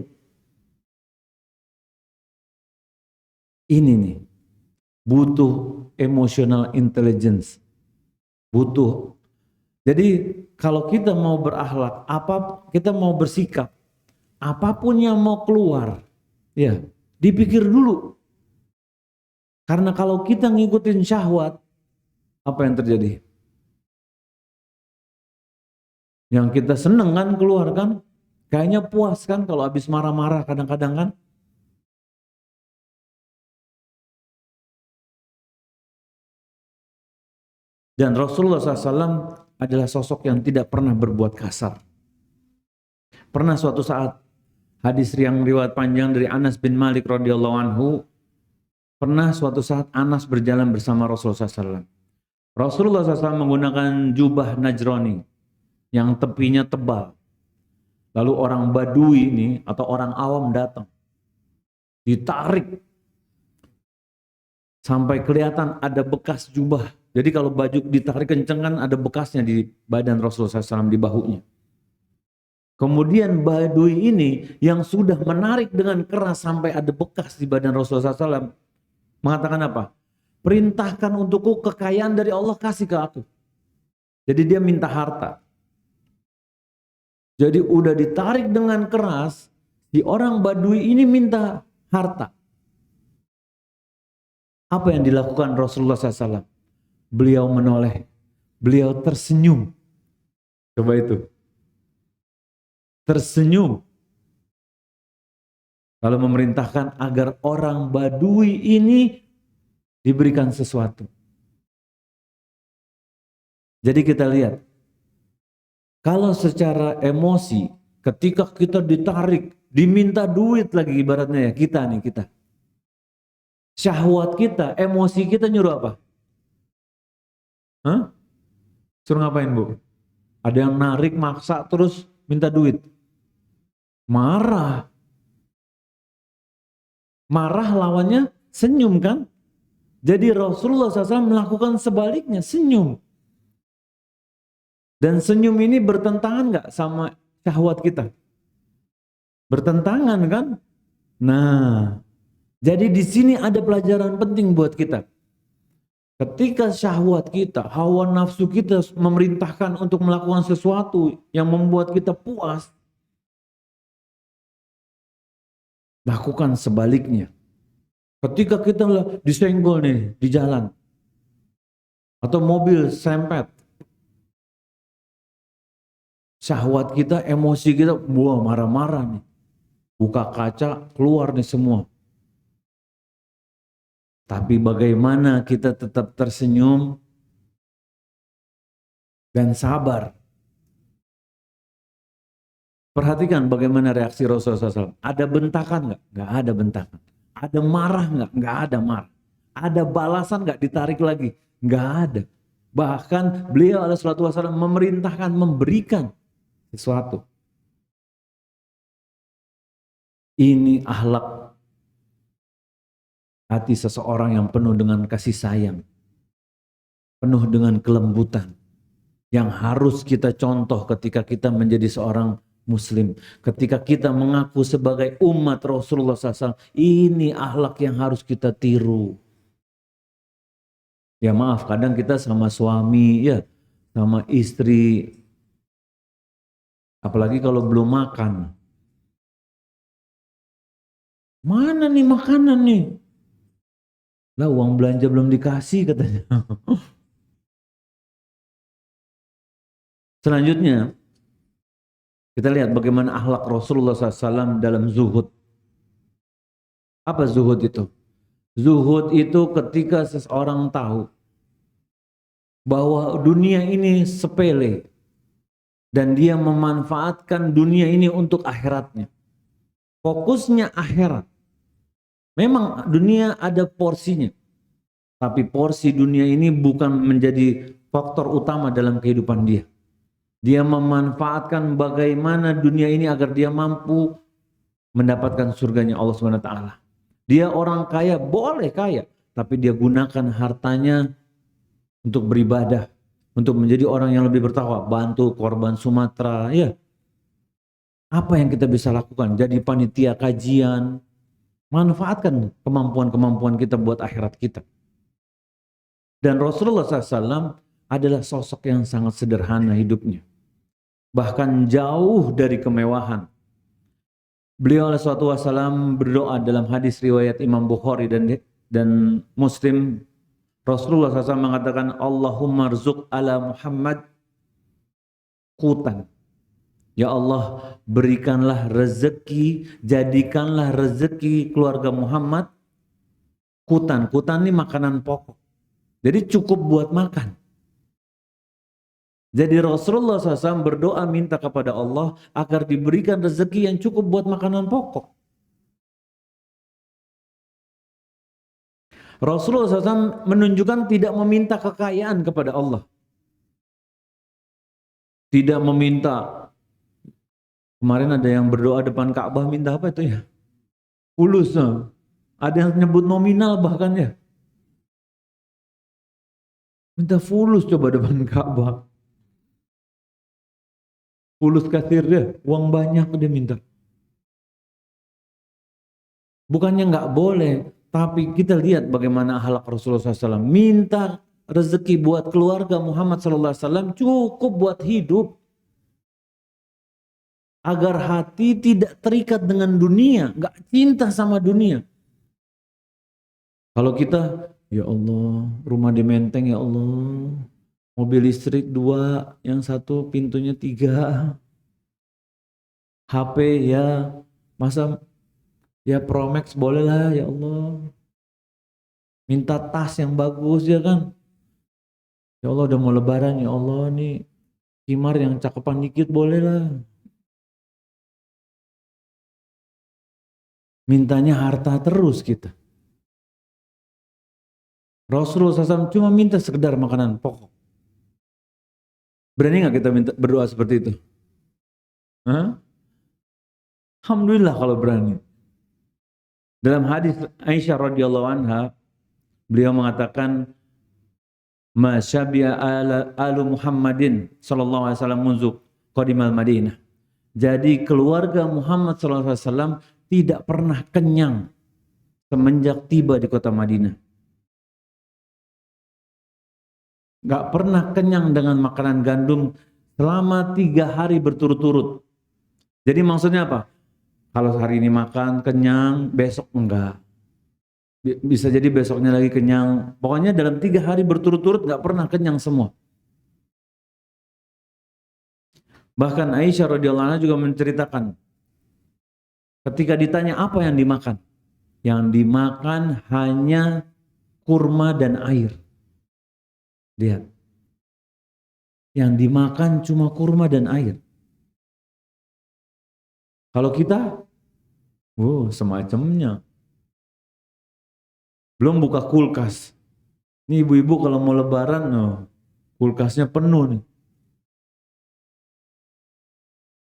Ini nih, butuh emotional intelligence, butuh. Jadi kalau kita mau berakhlak, kita mau bersikap, apapun yang mau keluar, ya dipikir dulu. Karena kalau kita ngikutin syahwat, apa yang terjadi? Yang kita seneng kan keluar kan? Kayaknya puas kan kalau habis marah-marah kadang-kadang kan? Dan Rasulullah SAW adalah sosok yang tidak pernah berbuat kasar. Pernah suatu saat, hadis yang riwayat panjang dari Anas bin Malik radhiyallahu anhu, pernah suatu saat Anas berjalan bersama Rasulullah SAW. Rasulullah SAW menggunakan jubah Najrani yang tepinya tebal. Lalu orang Badui ini atau orang awam datang, ditarik sampai kelihatan ada bekas jubah. Jadi kalau baju ditarik kenceng kan ada bekasnya di badan Rasulullah SAW, di bahunya. Kemudian Badui ini yang sudah menarik dengan keras sampai ada bekas di badan Rasulullah SAW mengatakan apa? Perintahkan untukku kekayaan dari Allah, kasih ke aku. Jadi dia minta harta. Jadi udah ditarik dengan keras, si orang Badui ini minta harta. Apa yang dilakukan Rasulullah SAW? Beliau menoleh, Beliau tersenyum. Coba itu. Tersenyum. Lalu memerintahkan agar orang Badui ini diberikan sesuatu. Jadi kita lihat, kalau secara emosi, ketika kita ditarik, diminta duit lagi ibaratnya ya, kita. Syahwat kita, emosi kita nyuruh apa? Hah? Suruh ngapain, Bu? Ada yang narik, maksa, terus minta duit. Marah. Marah lawannya senyum kan? Jadi Rasulullah SAW melakukan sebaliknya, senyum. Dan senyum ini bertentangan nggak sama syahwat kita? Bertentangan kan? Nah, jadi di sini ada pelajaran penting buat kita. Ketika syahwat kita, hawa nafsu kita memerintahkan untuk melakukan sesuatu yang membuat kita puas, lakukan sebaliknya. Ketika kita disenggol nih di jalan, atau mobil serempet, syahwat kita, emosi kita, buah marah-marah nih. Buka kaca, keluar nih semua. Tapi bagaimana kita tetap tersenyum dan sabar. Perhatikan bagaimana reaksi Rasulullah SAW. Ada bentakan nggak? Nggak ada bentakan. Ada marah nggak? Nggak ada marah. Ada balasan nggak ditarik lagi? Nggak ada. Bahkan beliau alaihissalam memerintahkan memberikan sesuatu. Ini akhlak hati seseorang yang penuh dengan kasih sayang, penuh dengan kelembutan, yang harus kita contoh ketika kita menjadi seorang Muslim. Ketika kita mengaku sebagai umat Rasulullah SAW, ini akhlak yang harus kita tiru. Ya maaf, kadang kita sama suami, ya sama istri, apalagi kalau belum makan. Mana nih makanan nih? Lah uang belanja belum dikasih katanya. Selanjutnya, kita lihat bagaimana akhlak Rasulullah SAW dalam zuhud. Apa zuhud itu? Zuhud itu ketika seseorang tahu bahwa dunia ini sepele dan dia memanfaatkan dunia ini untuk akhiratnya. Fokusnya akhirat. Memang dunia ada porsinya, tapi porsi dunia ini bukan menjadi faktor utama dalam kehidupan dia. Dia memanfaatkan bagaimana dunia ini agar dia mampu mendapatkan surganya Allah SWT. Dia orang kaya, boleh kaya, tapi dia gunakan hartanya untuk beribadah, untuk menjadi orang yang lebih bertakwa, bantu korban Sumatera, ya. Apa yang kita bisa lakukan? Jadi panitia kajian, manfaatkan kemampuan-kemampuan kita buat akhirat kita. Dan Rasulullah SAW adalah sosok yang sangat sederhana hidupnya, bahkan jauh dari kemewahan. Beliau SAW berdoa dalam hadis riwayat Imam Bukhari dan Muslim. Rasulullah SAW mengatakan, Allahumma rzuq ala Muhammad qutan. Ya Allah, berikanlah rezeki, jadikanlah rezeki keluarga Muhammad qutan. Qutan ini makanan pokok. Jadi cukup buat makan. Jadi Rasulullah SAW berdoa minta kepada Allah agar diberikan rezeki yang cukup buat makanan pokok. Rasulullah SAW menunjukkan tidak meminta kekayaan kepada Allah. Tidak meminta. Kemarin ada yang berdoa depan Ka'bah minta apa itu ya? Fulus. Ada yang nyebut nominal bahkan ya. Minta fulus coba depan Ka'bah. Fulus kathir dia, uang banyak dia minta. Bukannya nggak boleh, tapi kita lihat bagaimana akhlak Rasulullah SAW. Minta rezeki buat keluarga Muhammad SAW cukup buat hidup. Agar hati tidak terikat dengan dunia, nggak cinta sama dunia. Kalau kita, ya Allah, rumah di Menteng ya Allah, mobil listrik 2, yang satu pintunya 3, HP ya masa ya Pro Max boleh lah ya Allah. Minta tas yang bagus ya kan. Ya Allah udah mau lebaran ya Allah nih Kimar yang cakepan dikit boleh lah. Mintanya harta terus kita. Rasulullah SAW cuma minta sekedar makanan pokok. Berani nggak kita minta berdoa seperti itu? Hah? Alhamdulillah kalau berani. Dalam hadis Aisyah radhiyallahu anha, beliau mengatakan, "Ma syabi'a alu Muhammadin sallallahu alaihi wasallam munzu qadimal Madinah." Jadi keluarga Muhammad sallallahu alaihi wasallam tidak pernah kenyang semenjak tiba di kota Madinah. Gak pernah kenyang dengan makanan gandum selama 3 hari berturut-turut. Jadi maksudnya apa? Kalau hari ini makan kenyang, besok enggak. Bisa jadi besoknya lagi kenyang. Pokoknya dalam 3 hari berturut-turut gak pernah kenyang semua. Bahkan Aisyah radhiyallahu anha juga menceritakan, ketika ditanya apa yang dimakan, yang dimakan hanya kurma dan air. Lihat, yang dimakan cuma kurma dan air. Kalau kita, semacamnya. Belum buka kulkas. Nih ibu-ibu kalau mau lebaran, kulkasnya penuh nih.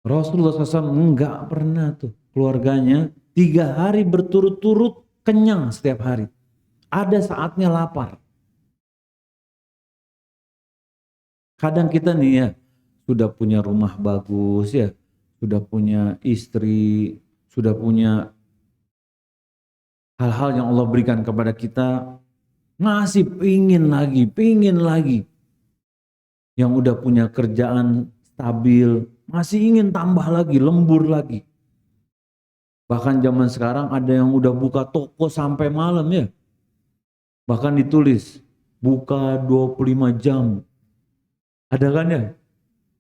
Rasulullah SAW enggak pernah tuh keluarganya 3 hari berturut-turut kenyang setiap hari. Ada saatnya lapar. Kadang kita nih ya, sudah punya rumah bagus ya, sudah punya istri, sudah punya hal-hal yang Allah berikan kepada kita, masih pingin lagi. Yang udah punya kerjaan stabil, masih ingin tambah lagi, lembur lagi. Bahkan zaman sekarang ada yang udah buka toko sampai malam ya. Bahkan ditulis, buka 25 jam. Ada kan ya?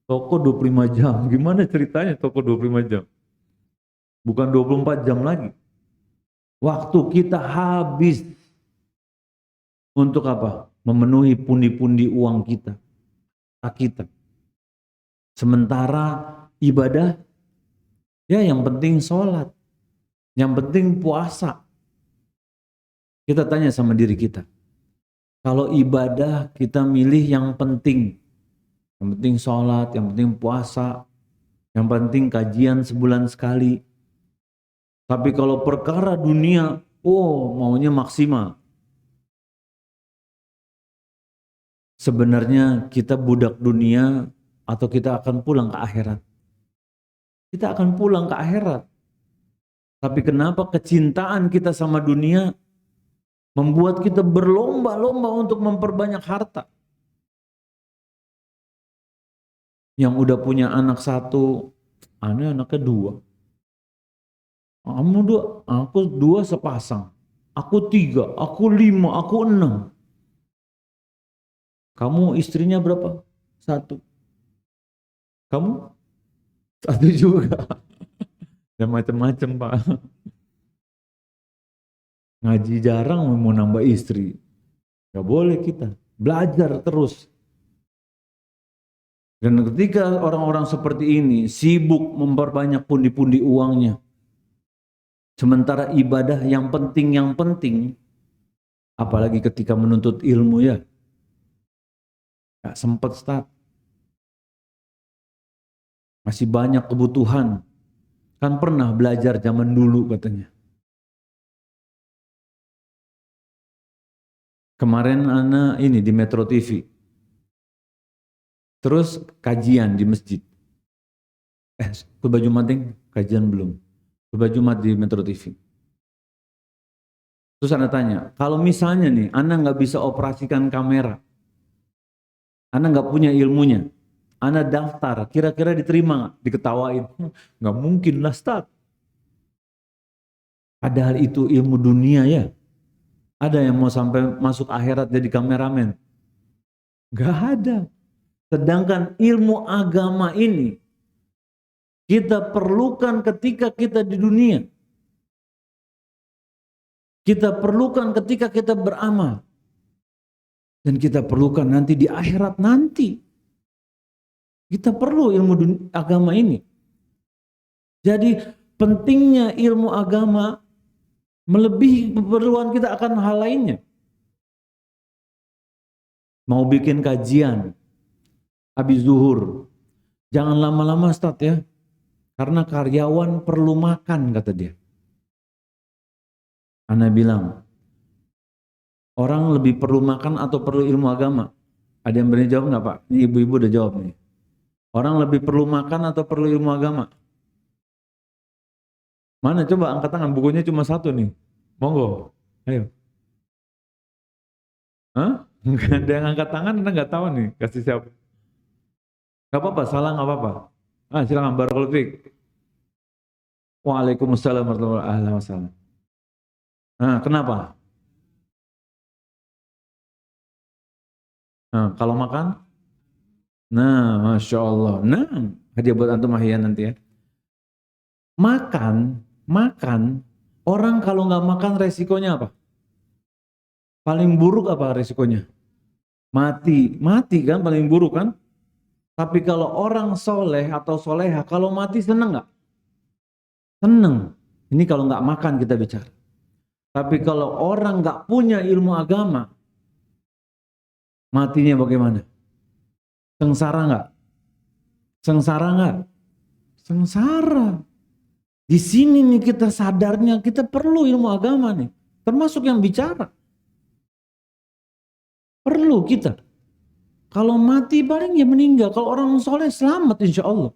Toko 25 jam. Gimana ceritanya toko 25 jam? Bukan 24 jam lagi. Waktu kita habis untuk apa? Memenuhi pundi-pundi uang kita. Sementara ibadah, ya yang penting sholat. Yang penting puasa. Kita tanya sama diri kita. Kalau ibadah kita milih yang penting. Yang penting sholat, yang penting puasa. Yang penting kajian sebulan sekali. Tapi kalau perkara dunia, maunya maksimal. Sebenarnya kita budak dunia atau kita akan pulang ke akhirat? Kita akan pulang ke akhirat. Tapi kenapa kecintaan kita sama dunia membuat kita berlomba-lomba untuk memperbanyak harta? Yang udah punya anak 1, anaknya 2. Kamu 2, aku 2 sepasang. Aku 3, aku 5, aku 6. Kamu istrinya berapa? 1. Kamu? 1 juga. Ya macam-macam Pak. Ngaji jarang mau nambah istri. Gak boleh kita. Belajar terus. Dan ketika orang-orang seperti ini sibuk memperbanyak pundi-pundi uangnya. Sementara ibadah yang penting. Apalagi ketika menuntut ilmu ya. Gak sempat start. Masih banyak kebutuhan. Kan pernah belajar zaman dulu katanya. Kemarin anak ini di Metro TV. Terus kajian di masjid. Khutbah Jumat kajian belum. Khutbah Jumat di Metro TV. Terus Anda tanya, kalau misalnya nih Anda nggak bisa operasikan kamera, Anda nggak punya ilmunya, Anda daftar, kira-kira diterima nggak? Diketawain, nggak mungkin lah Ustaz. Padahal itu ilmu dunia ya. Ada yang mau sampai masuk akhirat jadi kameramen? Nggak ada. Sedangkan ilmu agama ini kita perlukan ketika kita di dunia. Kita perlukan ketika kita beramal. Dan kita perlukan nanti di akhirat nanti. Kita perlu ilmu agama ini. Jadi pentingnya ilmu agama melebihi keperluan kita akan hal lainnya. Mau bikin kajian habis zuhur, jangan lama-lama Ustaz ya, karena karyawan perlu makan kata dia. Ana bilang, orang lebih perlu makan atau perlu ilmu agama? Ada yang berani jawab nggak Pak? Ini ibu-ibu udah jawab nih. Orang lebih perlu makan atau perlu ilmu agama? Mana coba angkat tangan, bukunya cuma satu nih. Monggo, ayo. Hah? Nggak ada yang angkat tangan, Anda nggak tahu nih, kasih siapa? Nggak apa-apa, salah nggak apa-apa. Silakan, barakallahu fiik. Waalaikumsalam warahmatullahi wabarakatuh. Kenapa? Kalau makan? Masya Allah. Hadiah buat antum ahyan nanti ya. Makan, orang kalau nggak makan resikonya apa? Paling buruk apa resikonya? Mati kan paling buruk kan? Tapi kalau orang soleh atau soleha, kalau mati seneng nggak? Seneng. Ini kalau nggak makan kita bicara. Tapi kalau orang nggak punya ilmu agama, matinya bagaimana? Sengsara nggak? Sengsara nggak? Sengsara. Di sini nih kita sadarnya kita perlu ilmu agama nih, termasuk yang bicara. Perlu kita. Kalau mati paling ya meninggal. Kalau orang soleh selamat insya Allah.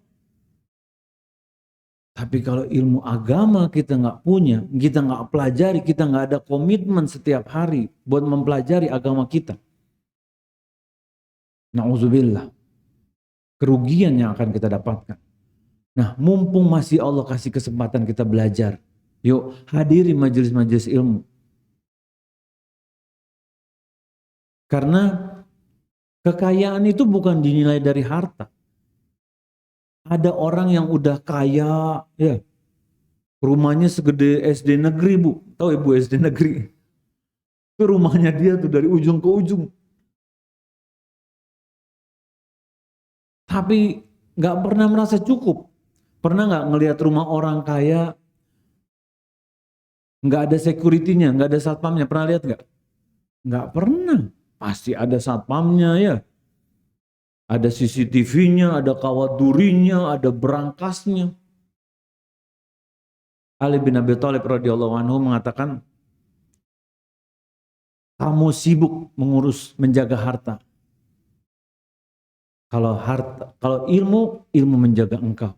Tapi kalau ilmu agama kita nggak punya, kita nggak pelajari, kita nggak ada komitmen setiap hari buat mempelajari agama kita. Na'udzubillah. Kerugian yang akan kita dapatkan. Nah, mumpung masih Allah kasih kesempatan kita belajar, yuk hadiri majelis-majelis ilmu. Karena kekayaan itu bukan dinilai dari harta. Ada orang yang udah kaya, ya, rumahnya segede SD negeri, Bu. Tahu Ibu SD negeri? Itu rumahnya dia tuh dari ujung ke ujung. Tapi nggak pernah merasa cukup. Pernah nggak ngelihat rumah orang kaya, nggak ada security-nya, nggak ada satpamnya? Pernah lihat nggak? Nggak pernah. Pasti ada satpamnya ya. Ada CCTV-nya, ada kawat durinya, ada berangkasnya. Ali bin Abi Thalib radhiyallahu anhu mengatakan, kamu sibuk menjaga harta. Kalau ilmu menjaga engkau.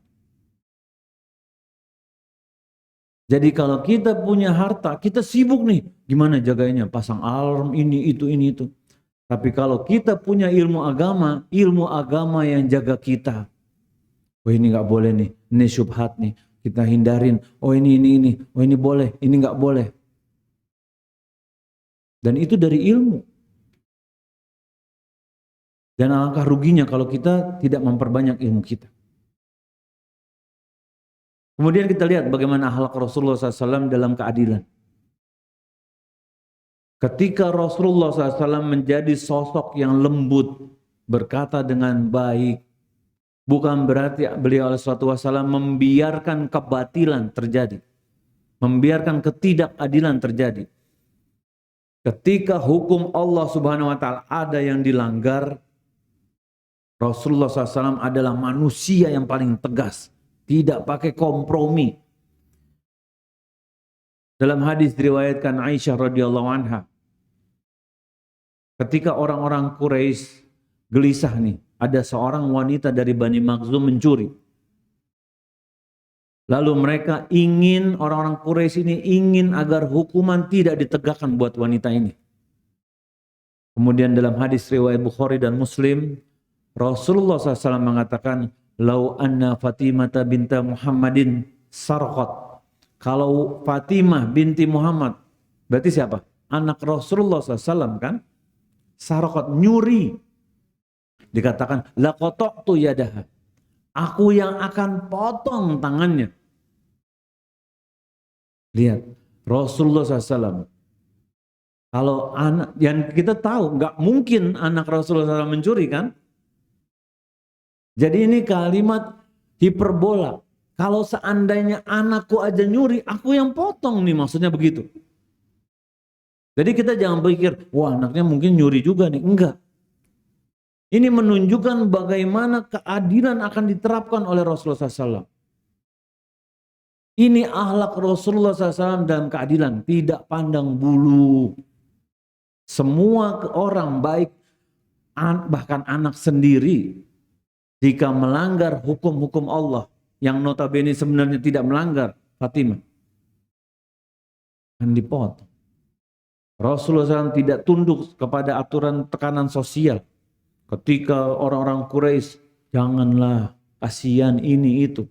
Jadi kalau kita punya harta, kita sibuk nih, gimana jaganya? Pasang alarm ini itu. Tapi kalau kita punya ilmu agama yang jaga kita. Oh ini nggak boleh nih, ini syubhat nih, kita hindarin. Oh ini, oh ini boleh, ini nggak boleh. Dan itu dari ilmu. Dan alangkah ruginya kalau kita tidak memperbanyak ilmu kita. Kemudian kita lihat bagaimana akhlak Rasulullah SAW dalam keadilan. Ketika Rasulullah SAW menjadi sosok yang lembut, berkata dengan baik, bukan berarti beliau SAW membiarkan kebatilan terjadi, membiarkan ketidakadilan terjadi. Ketika hukum Allah Subhanahu Wa Taala ada yang dilanggar, Rasulullah SAW adalah manusia yang paling tegas, tidak pakai kompromi. Dalam hadis diriwayatkan Aisyah radhiyallahu anha, ketika orang-orang Quraisy gelisah nih, ada seorang wanita dari Bani Makhzum mencuri. Lalu mereka orang-orang Quraisy ini ingin agar hukuman tidak ditegakkan buat wanita ini. Kemudian dalam hadis riwayat Bukhari dan Muslim, Rasulullah SAW mengatakan, "Lau anna Fatimah binta Muhammadin sarqat." Kalau Fatimah binti Muhammad, berarti siapa? Anak Rasulullah SAW kan? Sarqat, nyuri. Dikatakan, laqata'tu yadaha. Aku yang akan potong tangannya. Lihat, Rasulullah SAW. Kalau anak, yang kita tahu, nggak mungkin anak Rasulullah SAW mencuri kan? Jadi ini kalimat hiperbola. Kalau seandainya anakku aja nyuri, aku yang potong nih, maksudnya begitu. Jadi kita jangan pikir, wah anaknya mungkin nyuri juga nih. Enggak. Ini menunjukkan bagaimana keadilan akan diterapkan oleh Rasulullah SAW. Ini akhlak Rasulullah SAW dalam keadilan. Tidak pandang bulu. Semua orang baik, bahkan anak sendiri, jika melanggar hukum-hukum Allah, yang notabene sebenarnya tidak melanggar, Fatimah, akan dipotong. Rasulullah SAW tidak tunduk kepada aturan tekanan sosial. Ketika orang-orang Quraisy, janganlah, kasihan ini itu.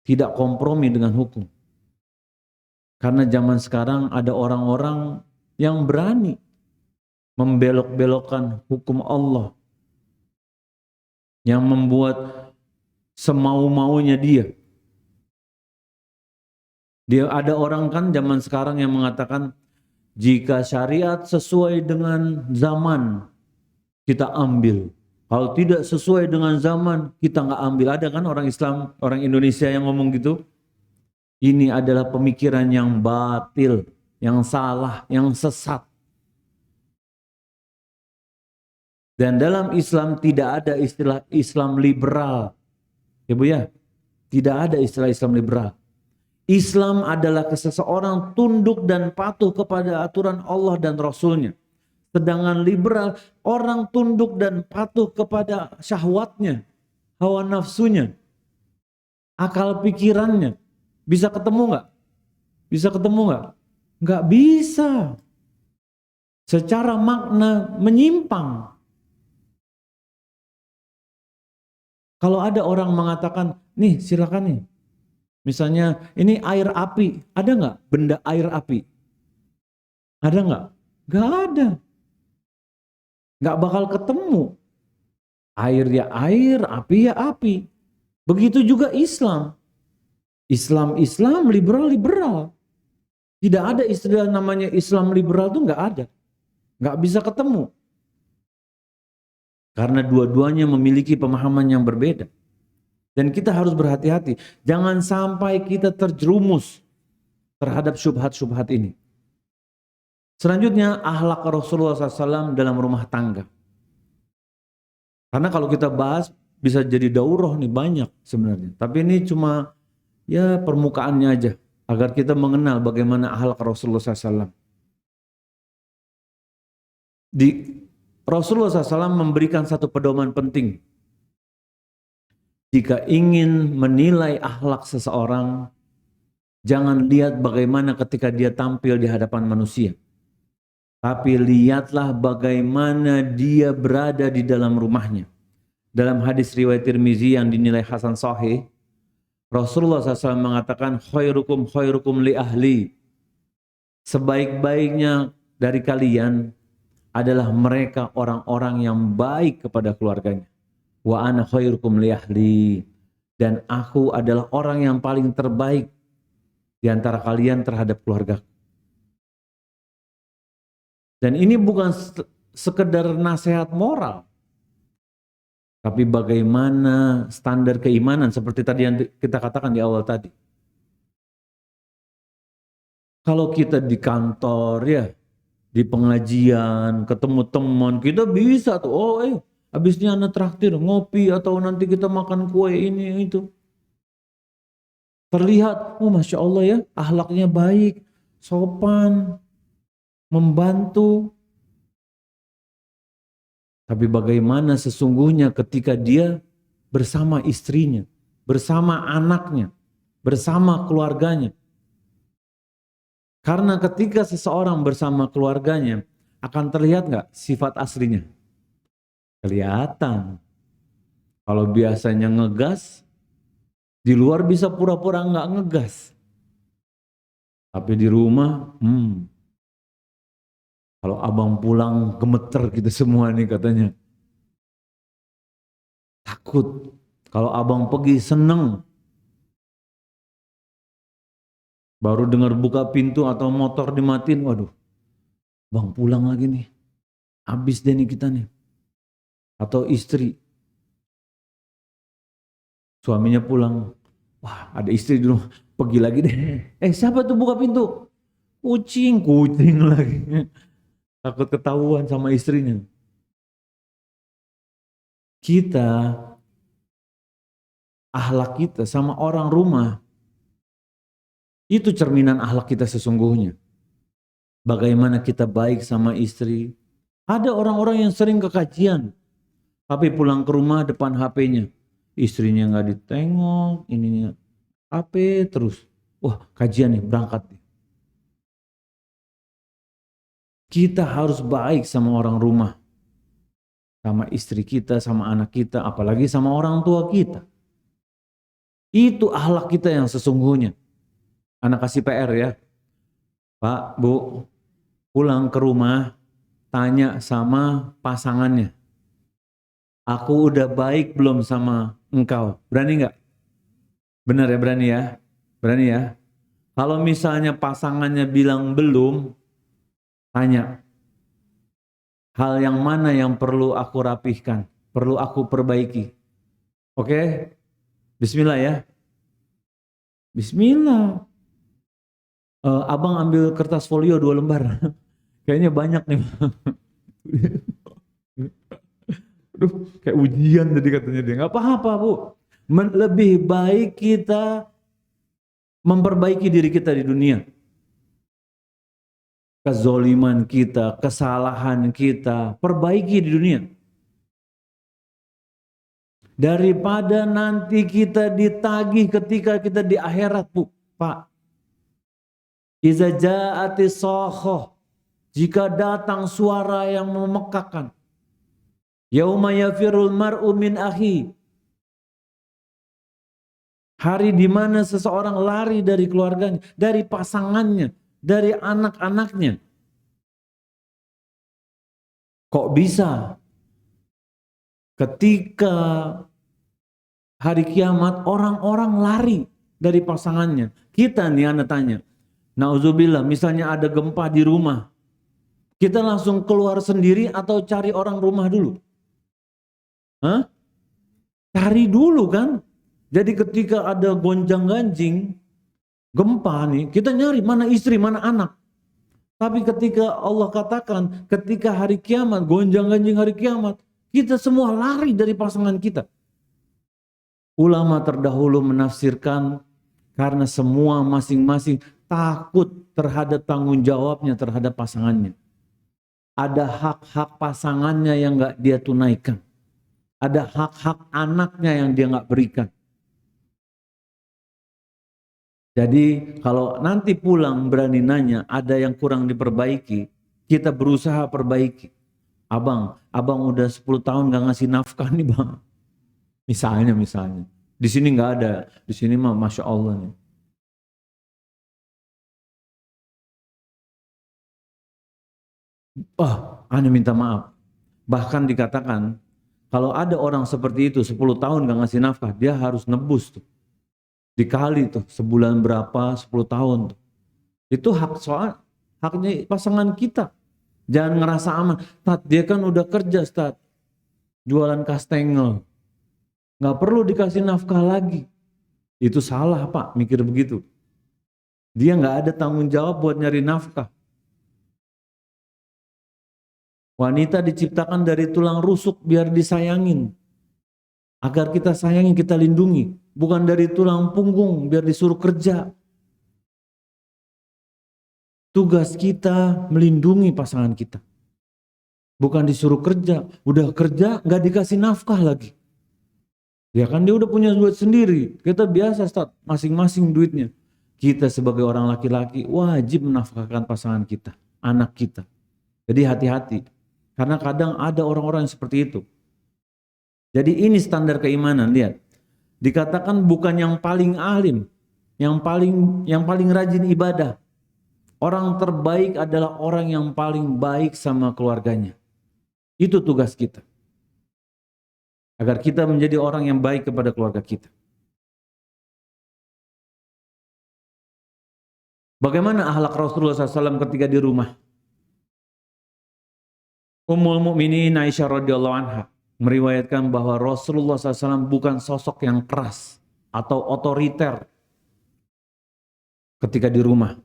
Tidak kompromi dengan hukum. Karena zaman sekarang ada orang-orang yang berani membelok-belokkan hukum Allah. Yang membuat semau-maunya dia. Dia ada orang kan zaman sekarang yang mengatakan, jika syariat sesuai dengan zaman, kita ambil. Kalau tidak sesuai dengan zaman, kita nggak ambil. Ada kan orang Islam, orang Indonesia yang ngomong gitu? Ini adalah pemikiran yang batil, yang salah, yang sesat. Dan dalam Islam tidak ada istilah Islam liberal. Ya Bu ya, tidak ada istilah Islam liberal. Islam adalah seseorang tunduk dan patuh kepada aturan Allah dan Rasulnya. Sedangkan liberal, orang tunduk dan patuh kepada syahwatnya, hawa nafsunya, akal pikirannya. Bisa ketemu nggak? Bisa ketemu nggak? Nggak bisa. Secara makna menyimpang. Kalau ada orang mengatakan, nih silakan nih. Misalnya ini air api, ada nggak benda air api? Ada nggak? Nggak ada. Nggak bakal ketemu. Air ya air, api ya api. Begitu juga Islam. Islam, liberal. Tidak ada istilah namanya Islam liberal itu nggak ada. Nggak bisa ketemu. Karena dua-duanya memiliki pemahaman yang berbeda. Dan kita harus berhati-hati. Jangan sampai kita terjerumus terhadap syubhat-syubhat ini. Selanjutnya, akhlak Rasulullah SAW dalam rumah tangga. Karena kalau kita bahas, bisa jadi daurah nih, banyak sebenarnya. Tapi ini cuma ya permukaannya aja. Agar kita mengenal bagaimana akhlak Rasulullah SAW. Rasulullah SAW memberikan satu pedoman penting. Jika ingin menilai akhlak seseorang, jangan lihat bagaimana ketika dia tampil di hadapan manusia. Tapi lihatlah bagaimana dia berada di dalam rumahnya. Dalam hadis riwayat Tirmizi yang dinilai hasan sahih, Rasulullah SAW mengatakan, khairukum li ahli. Sebaik-baiknya dari kalian adalah mereka orang-orang yang baik kepada keluarganya. Wa ana khairukum li ahli. Dan aku adalah orang yang paling terbaik di antara kalian terhadap keluarga. Dan ini bukan sekedar nasihat moral. Tapi bagaimana standar keimanan seperti tadi yang kita katakan di awal tadi. Kalau kita di kantor ya, di pengajian, ketemu teman, kita bisa tuh, habisnya anak traktir ngopi atau nanti kita makan kue ini itu. Terlihat, Masya Allah ya, akhlaknya baik, sopan, membantu. Tapi bagaimana sesungguhnya ketika dia bersama istrinya, bersama anaknya, bersama keluarganya. Karena ketika seseorang bersama keluarganya, akan terlihat nggak sifat aslinya? Kelihatan. Kalau biasanya ngegas, di luar bisa pura-pura nggak ngegas. Tapi di rumah, kalau abang pulang gemeter gitu semua nih katanya. takut. Kalau abang pergi seneng. Baru dengar buka pintu atau motor dimatiin, waduh, bang pulang lagi nih. Habis deh nih kita nih. Atau istri. Suaminya pulang. Wah, ada istri di rumah. Pergi lagi deh. Siapa tuh buka pintu? Kucing lagi. Takut ketahuan sama istrinya. Kita, akhlak kita sama orang rumah, itu cerminan akhlak kita sesungguhnya. Bagaimana kita baik sama istri. Ada orang-orang yang sering ke kajian, tapi pulang ke rumah depan HP-nya. Istrinya nggak ditengok, ininya HP terus. Wah, kajian nih, berangkat. Kita harus baik sama orang rumah. Sama istri kita, sama anak kita, apalagi sama orang tua kita. Itu akhlak kita yang sesungguhnya. Anak kasih PR ya. Pak, Bu, pulang ke rumah, tanya sama pasangannya. Aku udah baik belum sama engkau? Berani nggak? Benar ya, berani ya? Berani ya? Kalau misalnya pasangannya bilang belum, tanya. Hal yang mana yang perlu aku rapihkan? Perlu aku perbaiki? Oke? Bismillah ya. Bismillah. Abang ambil kertas folio 2 lembar. Kayaknya banyak nih. Aduh, kayak ujian tadi katanya dia. Gak apa-apa Bu. Lebih baik kita memperbaiki diri kita di dunia. Kezoliman kita, kesalahan kita, perbaiki di dunia. Daripada nanti kita ditagih ketika kita di akhirat, Bu. Pak. Iza ja'ati sokhoh. Jika datang suara yang memekakan. Yauma yafirul mar'u min akhi. Hari di mana seseorang lari dari keluarganya, dari pasangannya, dari anak-anaknya. Kok bisa? Ketika hari kiamat orang-orang lari dari pasangannya. Kita nih anak tanya. Nauzubillah, misalnya ada gempa di rumah. Kita langsung keluar sendiri atau cari orang rumah dulu? Hah? Cari dulu kan? Jadi ketika ada gonjang-ganjing, gempa nih, kita nyari mana istri, mana anak. Tapi ketika Allah katakan, ketika hari kiamat, gonjang-ganjing hari kiamat, kita semua lari dari pasangan kita. Ulama terdahulu menafsirkan karena semua masing-masing takut terhadap tanggung jawabnya terhadap pasangannya. Ada hak-hak pasangannya yang gak dia tunaikan. Ada hak-hak anaknya yang dia gak berikan. Jadi kalau nanti pulang berani nanya ada yang kurang diperbaiki, kita berusaha perbaiki. Abang udah 10 tahun gak ngasih nafkah nih bang. Misalnya. Di sini nggak ada, di sini mah Masya Allah nih. Ane minta maaf. Bahkan dikatakan, kalau ada orang seperti itu 10 tahun gak ngasih nafkah, dia harus nebus tuh. Dikali tuh, sebulan berapa, 10 tahun tuh. Itu haknya pasangan kita. Jangan ngerasa aman. Tat, dia kan udah kerja, Stat. Jualan kastengel. Nggak perlu dikasih nafkah lagi. Itu salah Pak, mikir begitu. Dia nggak ada tanggung jawab buat nyari nafkah. Wanita diciptakan dari tulang rusuk biar disayangin. Agar kita sayangi, kita lindungi. Bukan dari tulang punggung biar disuruh kerja. Tugas kita melindungi pasangan kita. Bukan disuruh kerja. Udah kerja nggak dikasih nafkah lagi. Ya kan dia udah punya duit sendiri. Kita biasa start masing-masing duitnya. Kita sebagai orang laki-laki wajib menafkahkan pasangan kita, anak kita. Jadi hati-hati. Karena kadang ada orang-orang yang seperti itu. Jadi ini standar keimanan, lihat. Dikatakan bukan yang paling alim, yang paling rajin ibadah. Orang terbaik adalah orang yang paling baik sama keluarganya. Itu tugas kita. agar kita menjadi orang yang baik kepada keluarga kita. Bagaimana akhlak Rasulullah SAW ketika di rumah? Ummul Mukminin Aisyah radhiyallahu anha meriwayatkan bahwa Rasulullah SAW bukan sosok yang keras atau otoriter ketika di rumah.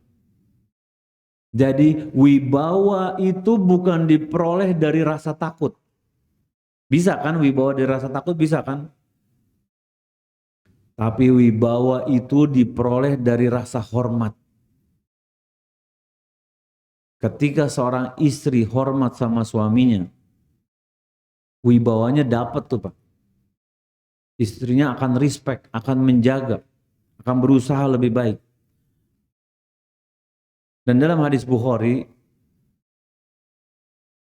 Jadi wibawa itu bukan diperoleh dari rasa takut. Bisa kan wibawa dari rasa takut? Bisa kan? Tapi wibawa itu diperoleh dari rasa hormat. Ketika seorang istri hormat sama suaminya, wibawanya dapat tuh Pak. Istrinya akan respect, akan menjaga, akan berusaha lebih baik. Dan dalam hadis Bukhari,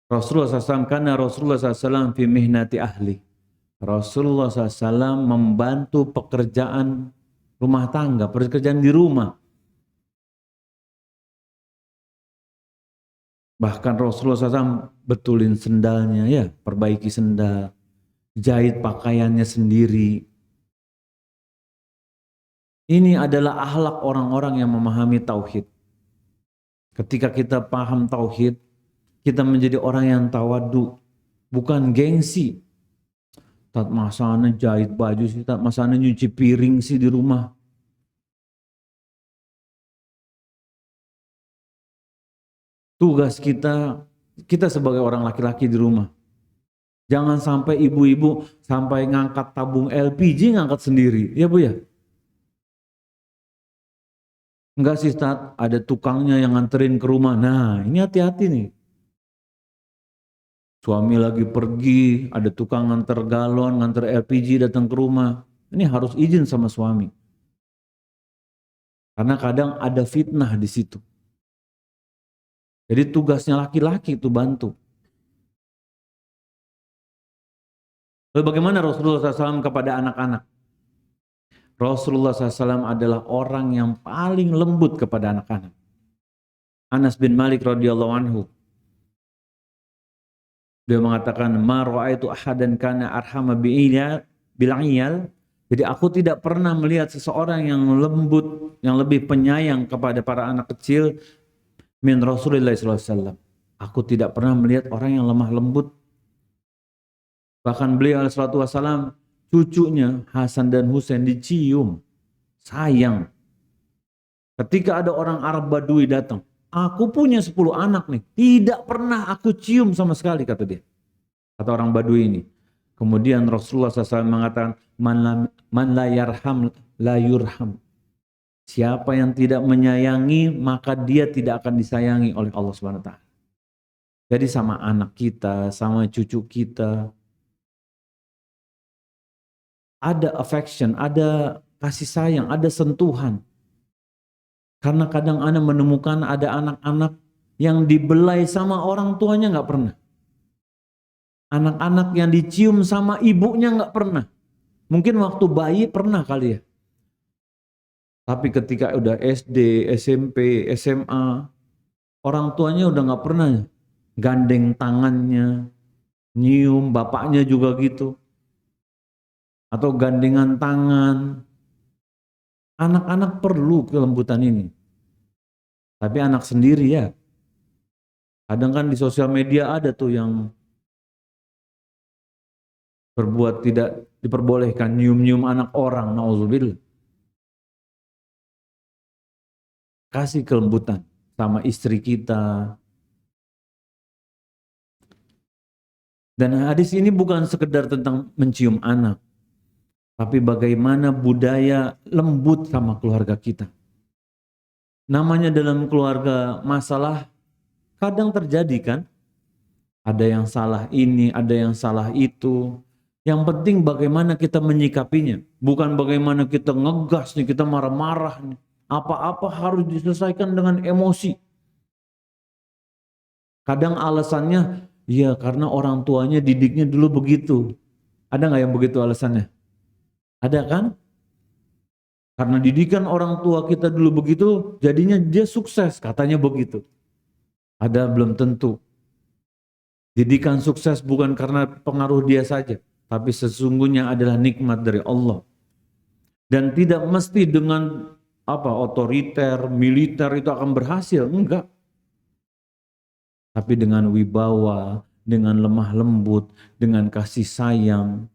Rasulullah SAW, karena Rasulullah SAW fi mihnati ahli. Rasulullah SAW membantu pekerjaan rumah tangga, pekerjaan di rumah. Bahkan Rasulullah SAW betulin sendalnya, ya, perbaiki sendal, jahit pakaiannya sendiri. Ini adalah akhlak orang-orang yang memahami tauhid. Ketika kita paham tauhid, kita menjadi orang yang tawadu, bukan gengsi. Tat masana jahit baju sih, tat masana nyuci piring sih di rumah. Tugas kita sebagai orang laki-laki di rumah. Jangan sampai ibu-ibu sampai ngangkat tabung LPG ngangkat sendiri, ya Bu ya. Enggak sih Tat, ada tukangnya yang nganterin ke rumah. Nah ini hati-hati nih. Suami lagi pergi, ada tukang nganter galon, nganter LPG datang ke rumah. Ini harus izin sama suami. Karena kadang ada fitnah di situ. Jadi tugasnya laki-laki itu bantu. Lalu bagaimana Rasulullah SAW kepada anak-anak? Rasulullah SAW adalah orang yang paling lembut kepada anak-anak. Anas bin Malik radhiyallahu anhu, dia mengatakan, ma ra'aitu ahadan kana arhama bil'iyal. Jadi aku tidak pernah melihat seseorang yang lembut, yang lebih penyayang kepada para anak kecil min Rasulullah SAW. Aku tidak pernah melihat orang yang lemah lembut. Bahkan beliau SAW, cucunya Hasan dan Husain dicium, sayang. Ketika ada orang Arab Badui datang, aku punya 10 anak nih, tidak pernah aku cium sama sekali, kata dia. Kata orang Badui ini. Kemudian Rasulullah SAW mengatakan, man la yarham la yurham. Siapa yang tidak menyayangi, maka dia tidak akan disayangi oleh Allah SWT. Jadi sama anak kita, sama cucu kita, ada affection, ada kasih sayang, ada sentuhan. Karena kadang Anda menemukan ada anak-anak yang dibelai sama orang tuanya nggak pernah. Anak-anak yang dicium sama ibunya nggak pernah. Mungkin waktu bayi pernah kali ya. Tapi ketika udah SD, SMP, SMA, orang tuanya udah nggak pernah gandeng tangannya, nyium, bapaknya juga gitu. Atau gandengan tangan. Anak-anak perlu kelembutan ini. Tapi anak sendiri ya. Kadang kan di sosial media ada tuh yang berbuat tidak diperbolehkan, nyium-nyium anak orang, na'udzubillah. Kasih kelembutan sama istri kita. Dan hadis ini bukan sekedar tentang mencium anak, tapi bagaimana budaya lembut sama keluarga kita. Namanya dalam keluarga masalah kadang terjadi kan. Ada yang salah ini, ada yang salah itu. Yang penting bagaimana kita menyikapinya. Bukan bagaimana kita ngegas nih, kita marah-marah nih. Apa-apa harus diselesaikan dengan emosi. Kadang alasannya, ya karena orang tuanya didiknya dulu begitu. Ada nggak yang begitu alasannya? Ada kan? Karena didikan orang tua kita dulu begitu, jadinya dia sukses, katanya begitu. Ada belum tentu. Didikan sukses bukan karena pengaruh dia saja, tapi sesungguhnya adalah nikmat dari Allah. Dan tidak mesti dengan otoriter, militer itu akan berhasil, enggak. Tapi dengan wibawa, dengan lemah lembut, dengan kasih sayang,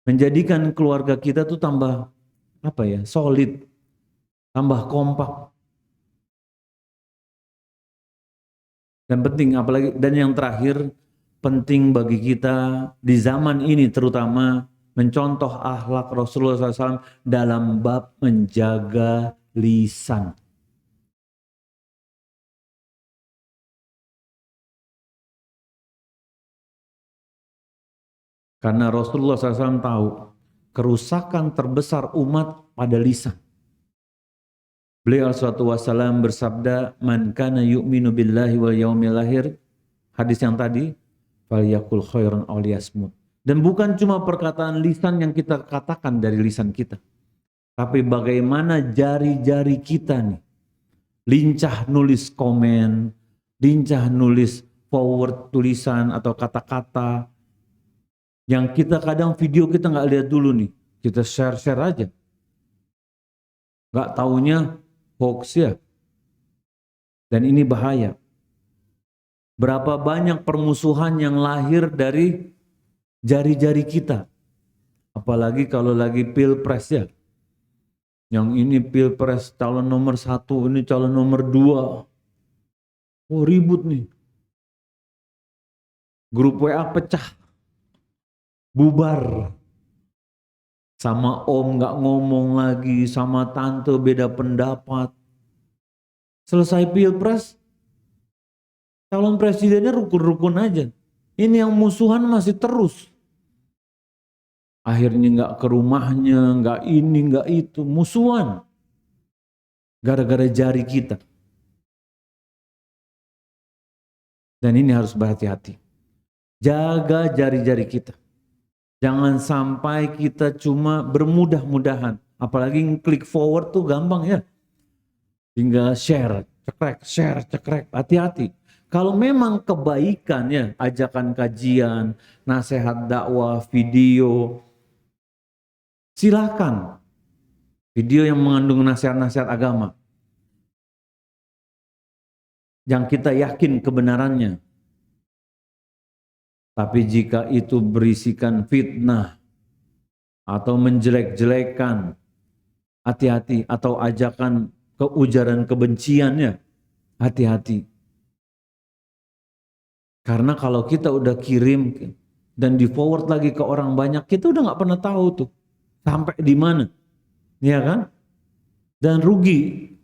menjadikan keluarga kita tuh tambah solid, tambah kompak. Dan penting apalagi, dan yang terakhir penting bagi kita di zaman ini terutama mencontoh akhlak Rasulullah SAW dalam bab menjaga lisan. Karena Rasulullah SAW tahu kerusakan terbesar umat pada lisan. Beliau suatu wassalam bersabda, "Man kana yu'minu billahi wal yaumil akhir." Hadis yang tadi, "Falyakul khairan aw liyasmut." Dan bukan cuma perkataan lisan yang kita katakan dari lisan kita, tapi bagaimana jari-jari kita nih lincah nulis komen, lincah nulis forward tulisan atau kata-kata yang kita kadang video kita nggak lihat dulu nih, kita share-share aja, nggak taunya hoax ya, dan ini bahaya. Berapa banyak permusuhan yang lahir dari jari-jari kita, apalagi kalau lagi pilpres ya. Yang ini pilpres calon nomor 1, ini calon nomor 2. Oh ribut nih. Grup WA pecah, bubar. Sama om nggak ngomong lagi, sama tante beda pendapat. Selesai pilpres, calon presidennya rukun-rukun aja. Ini yang musuhan masih terus. Akhirnya nggak ke rumahnya, nggak ini, nggak itu, musuhan. Gara-gara jari kita. Dan ini harus berhati-hati. Jaga jari-jari kita. Jangan sampai kita cuma bermudah-mudahan. Apalagi klik forward tuh gampang ya. Tinggal share, cekrek. Hati-hati. Kalau memang kebaikan ya, ajakan kajian, nasihat dakwah, video, silakan. Video yang mengandung nasihat-nasihat agama. Yang kita yakin kebenarannya. Tapi jika itu berisikan fitnah atau menjelek-jelekan, hati-hati, atau ajakan keujaran kebenciannya, hati-hati. Karena kalau kita udah kirim dan di forward lagi ke orang banyak, kita udah nggak pernah tahu tuh sampai di mana, ya kan? Dan rugi.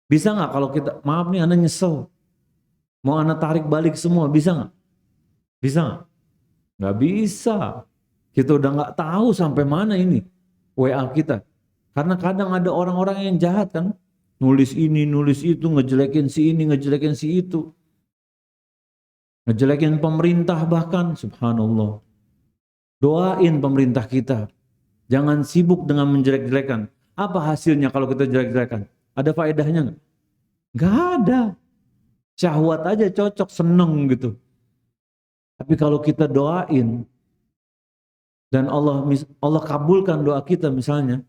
Bisa nggak kalau kita, maaf nih, Anda nyesel, mau Anda tarik balik semua, bisa nggak? Bisa nggak? Nggak bisa. Kita udah nggak tahu sampai mana ini WA kita. Karena kadang ada orang-orang yang jahat kan, nulis ini, nulis itu, ngejelekin si ini, ngejelekin si itu, ngejelekin pemerintah bahkan, subhanallah. Doain pemerintah kita, jangan sibuk dengan menjelek-jelekan. Apa hasilnya kalau kita jelek-jelekan? Ada faedahnya nggak? Nggak ada. Syahwat aja cocok, seneng gitu. Tapi kalau kita doain dan Allah kabulkan doa kita misalnya,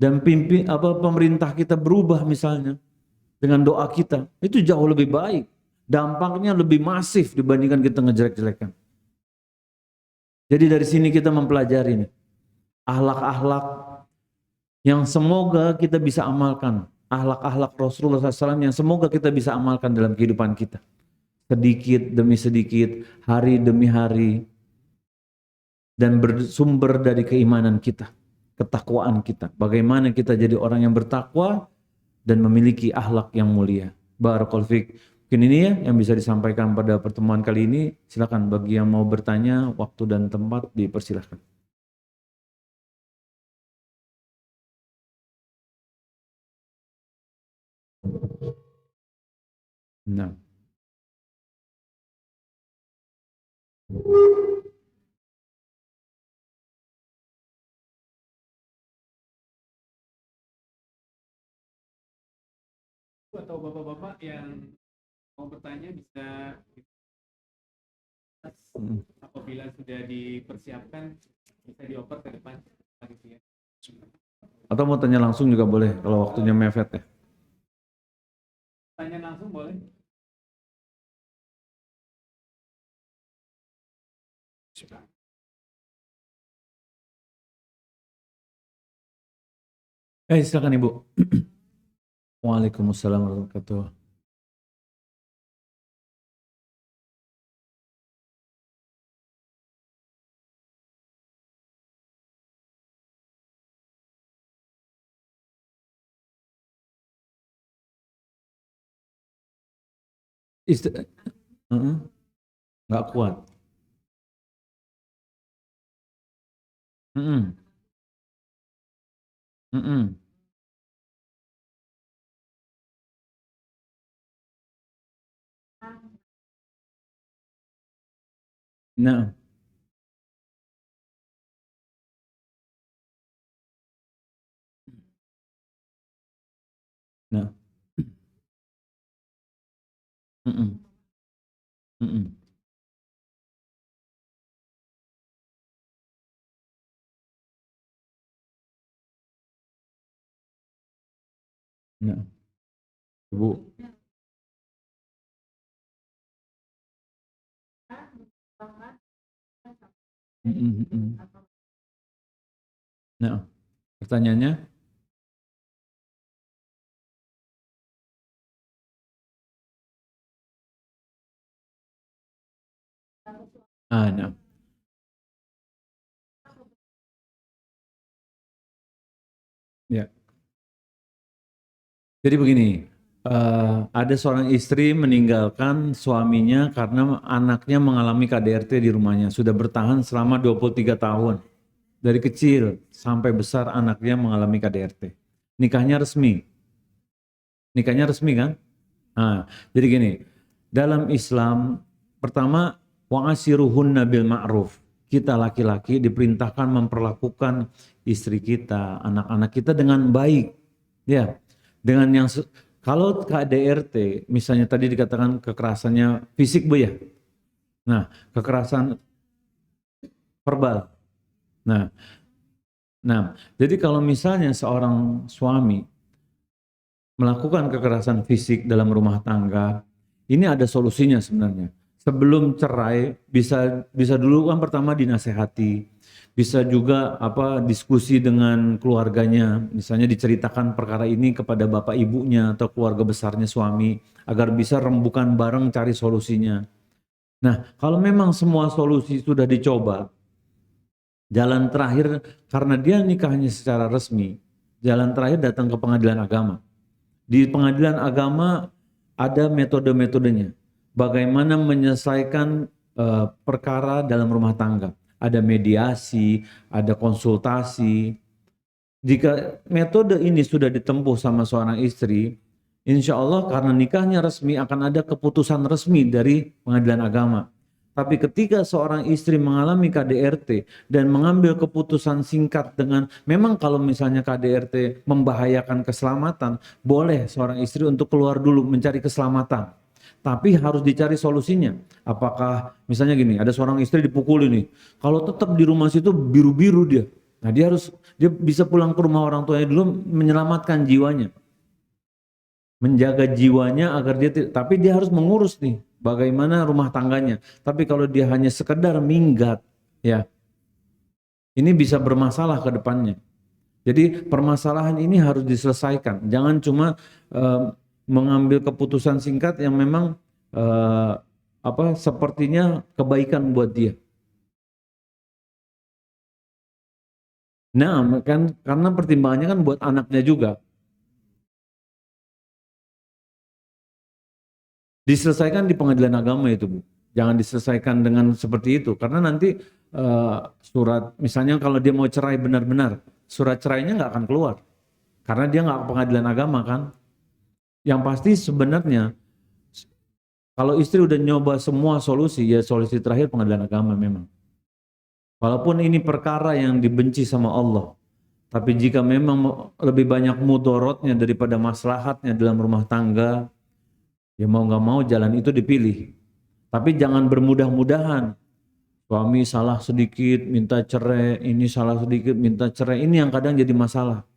dan pemerintah kita berubah misalnya dengan doa kita, itu jauh lebih baik. Dampaknya lebih masif dibandingkan kita ngejelek-jelekan. Jadi dari sini kita mempelajari nih, akhlak-akhlak yang semoga kita bisa amalkan. Akhlak-akhlak Rasulullah SAW yang semoga kita bisa amalkan dalam kehidupan kita. Sedikit demi sedikit, hari demi hari. Dan bersumber dari keimanan kita, ketakwaan kita. Bagaimana kita jadi orang yang bertakwa dan memiliki akhlak yang mulia. Barakallahu fiik. Mungkin ini ya yang bisa disampaikan pada pertemuan kali ini. Silakan bagi yang mau bertanya, waktu dan tempat dipersilahkan. Nah. Atau bapak-bapak yang mau bertanya bisa Apabila sudah dipersiapkan bisa dioper ke depan gitu ya. Atau mau tanya langsung juga boleh kalau waktunya mepet ya. Tanya langsung boleh. Silakan Ibu. Waalaikumsalam warahmatullahi wabarakatuh. Nggak kuat. Mm-mm. Mm-mm. Nah, nah. Mm-mm. Mm-mm. Nah, Ibu. Mm-mm. Mm-mm. Nah, pertanyaannya? Nah. Ya. Jadi begini, ada seorang istri meninggalkan suaminya karena anaknya mengalami KDRT di rumahnya. Sudah bertahan selama 23 tahun. Dari kecil sampai besar anaknya mengalami KDRT. Nikahnya resmi. Nikahnya resmi kan? Nah, jadi gini, dalam Islam pertama wa'ashiruhunna bil ma'ruf. Kita laki-laki diperintahkan memperlakukan istri kita, anak-anak kita dengan baik. Ya, dengan yang kalau KDRT misalnya tadi dikatakan kekerasannya fisik Bu ya. Nah, kekerasan verbal. Nah, jadi kalau misalnya seorang suami melakukan kekerasan fisik dalam rumah tangga, ini ada solusinya sebenarnya. Sebelum cerai bisa dulu kan pertama dinasehati, bisa juga diskusi dengan keluarganya, misalnya diceritakan perkara ini kepada bapak ibunya atau keluarga besarnya suami agar bisa rembukan bareng cari solusinya. Nah, kalau memang semua solusi sudah dicoba, jalan terakhir karena dia nikahnya secara resmi, jalan terakhir datang ke pengadilan agama. Di pengadilan agama ada metode-metodenya. Bagaimana menyelesaikan perkara dalam rumah tangga. Ada mediasi, ada konsultasi. Jika metode ini sudah ditempuh sama seorang istri, insya Allah karena nikahnya resmi akan ada keputusan resmi dari pengadilan agama. Tapi ketika seorang istri mengalami KDRT dan mengambil keputusan singkat dengan memang kalau misalnya KDRT membahayakan keselamatan, boleh seorang istri untuk keluar dulu mencari keselamatan. Tapi harus dicari solusinya. Apakah misalnya gini, ada seorang istri dipukuli nih. Kalau tetap di rumah situ biru-biru dia. Nah, dia bisa pulang ke rumah orang tuanya dulu menyelamatkan jiwanya. Menjaga jiwanya agar tapi dia harus mengurus nih bagaimana rumah tangganya. Tapi kalau dia hanya sekedar minggat, ya ini bisa bermasalah ke depannya. Jadi permasalahan ini harus diselesaikan. Jangan cuma mengambil keputusan singkat yang memang sepertinya kebaikan buat dia. Nah, kan karena pertimbangannya kan buat anaknya juga. Diselesaikan di pengadilan agama itu, Bu. Jangan diselesaikan dengan seperti itu, karena nanti surat, misalnya kalau dia mau cerai benar-benar, surat cerainya nggak akan keluar, karena dia nggak ke pengadilan agama kan. Yang pasti sebenarnya, kalau istri udah nyoba semua solusi, ya solusi terakhir pengadilan agama memang. Walaupun ini perkara yang dibenci sama Allah, tapi jika memang lebih banyak mudorotnya daripada maslahatnya dalam rumah tangga, ya mau nggak mau jalan itu dipilih. Tapi jangan bermudah-mudahan. Suami salah sedikit minta cerai, ini salah sedikit minta cerai. Ini yang kadang jadi masalah.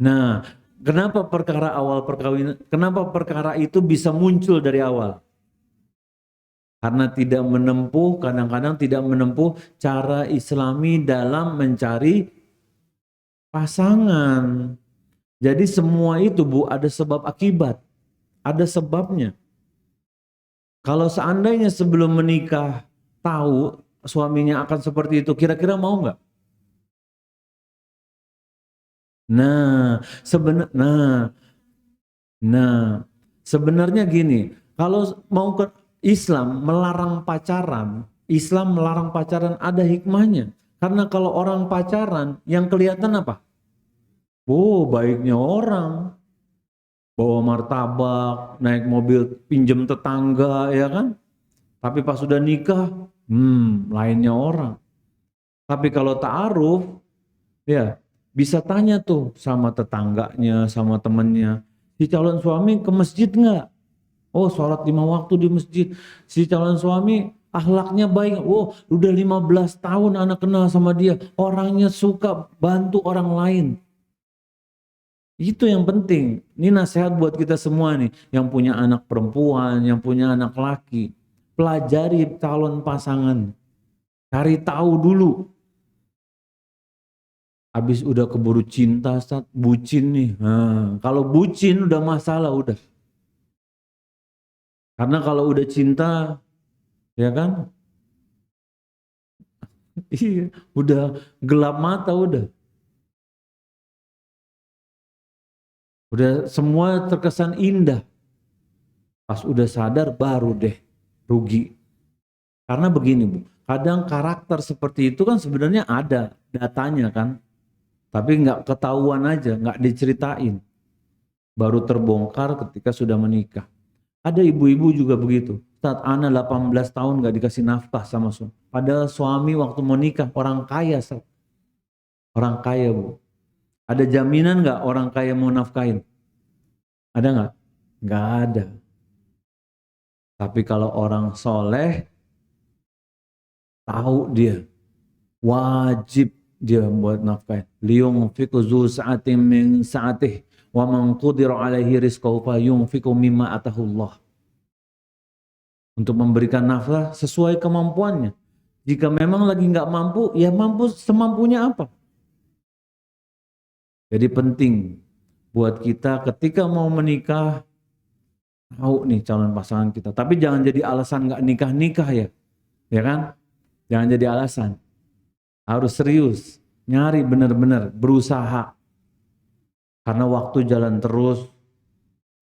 Nah, kenapa perkara awal perkawinan, kenapa perkara itu bisa muncul dari awal? Karena tidak menempuh, kadang-kadang tidak menempuh cara Islami dalam mencari pasangan. Jadi semua itu Bu ada sebab akibat, ada sebabnya. Kalau seandainya sebelum menikah tahu suaminya akan seperti itu, kira-kira mau nggak? Nah, nah, sebenarnya gini, kalau mau ke Islam melarang pacaran, Islam melarang pacaran ada hikmahnya. Karena kalau orang pacaran, yang kelihatan apa? Oh, baiknya orang, bawa martabak, naik mobil pinjem tetangga, ya kan? Tapi pas sudah nikah, lainnya orang. Tapi kalau ta'aruf, ya bisa tanya tuh sama tetangganya, sama temennya. Si calon suami ke masjid nggak? Oh, sholat 5 waktu di masjid. Si calon suami akhlaknya baik. Oh, udah 15 tahun anak kenal sama dia. Orangnya suka bantu orang lain. Itu yang penting. Ini nasihat buat kita semua nih. Yang punya anak perempuan, yang punya anak laki. Pelajari calon pasangan. Cari tahu dulu. Habis udah keburu cinta, bucin nih. Nah, kalau bucin udah masalah udah. Karena kalau udah cinta, ya kan? Iya, udah gelap mata udah. Udah semua terkesan indah. Pas udah sadar baru deh rugi. Karena begini Bu, kadang karakter seperti itu kan sebenarnya ada datanya kan. Tapi nggak ketahuan aja, nggak diceritain. Baru terbongkar ketika sudah menikah. Ada ibu-ibu juga begitu. Saat anak 18 tahun nggak dikasih nafkah sama suami. Padahal suami waktu mau nikah orang kaya. Orang kaya Bu. Ada jaminan nggak orang kaya mau nafkahin? Ada nggak? Nggak ada. Tapi kalau orang soleh, tahu dia, wajib dia buat nafkahin. Liyunfiqu zu sa'atin min sa'atih, wa man qudira alaihi rizqahu fayunfiqu mimma atahullah. Untuk memberikan nafkah sesuai kemampuannya. Jika memang lagi nggak mampu, ya mampu semampunya apa. Jadi penting buat kita ketika mau menikah, tahu nih calon pasangan kita. Tapi jangan jadi alasan nggak nikah-nikah ya. Ya kan? Jangan jadi alasan. Harus serius. Nyari benar-benar. Berusaha. Karena waktu jalan terus.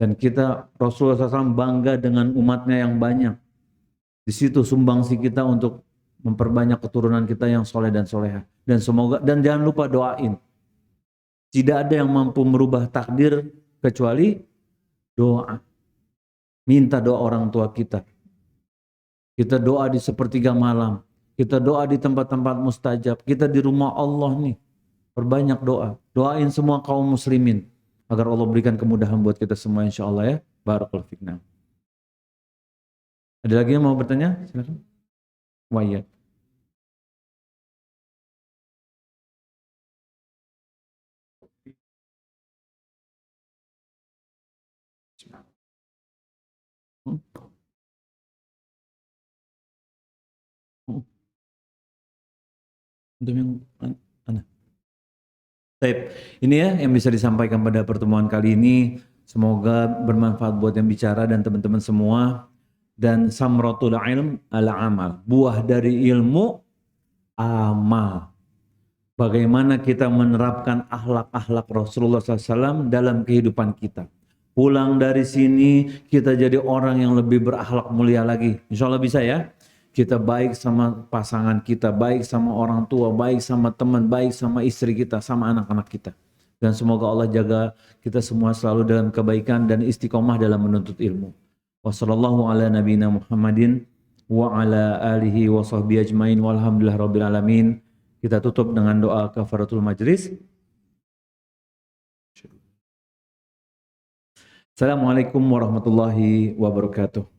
Dan kita Rasulullah SAW bangga dengan umatnya yang banyak. Di situ sumbangsi kita untuk memperbanyak keturunan kita yang soleh dan soleha. Dan semoga, dan jangan lupa doain. Tidak ada yang mampu merubah takdir kecuali doa. Minta doa orang tua kita. Kita doa di sepertiga malam. Kita doa di tempat-tempat mustajab. Kita di rumah Allah nih. Perbanyak doa. Doain semua kaum muslimin. Agar Allah berikan kemudahan buat kita semua insya Allah ya. Barakallahu fikna. Ada lagi yang mau bertanya? Silakan. Wa'iyat. Untuk yang mana? Baik, ini ya yang bisa disampaikan pada pertemuan kali ini. Semoga bermanfaat buat yang bicara dan teman-teman semua. Dan samratul ilm ala amal. Buah dari ilmu, amal. Bagaimana kita menerapkan akhlak-akhlak Rasulullah SAW dalam kehidupan kita. Pulang dari sini kita jadi orang yang lebih berakhlak mulia lagi. Insya Allah bisa ya. Kita baik sama pasangan kita, baik sama orang tua, baik sama teman, baik sama istri kita, sama anak-anak kita. Dan semoga Allah jaga kita semua selalu dalam kebaikan dan istiqomah dalam menuntut ilmu. Wassallallahu ala nabiyina Muhammadin wa ala alihi wa sahbihi ajmain walhamdulillah rabbil alamin. Kita tutup dengan doa kafaratul majlis. Assalamualaikum warahmatullahi wabarakatuh.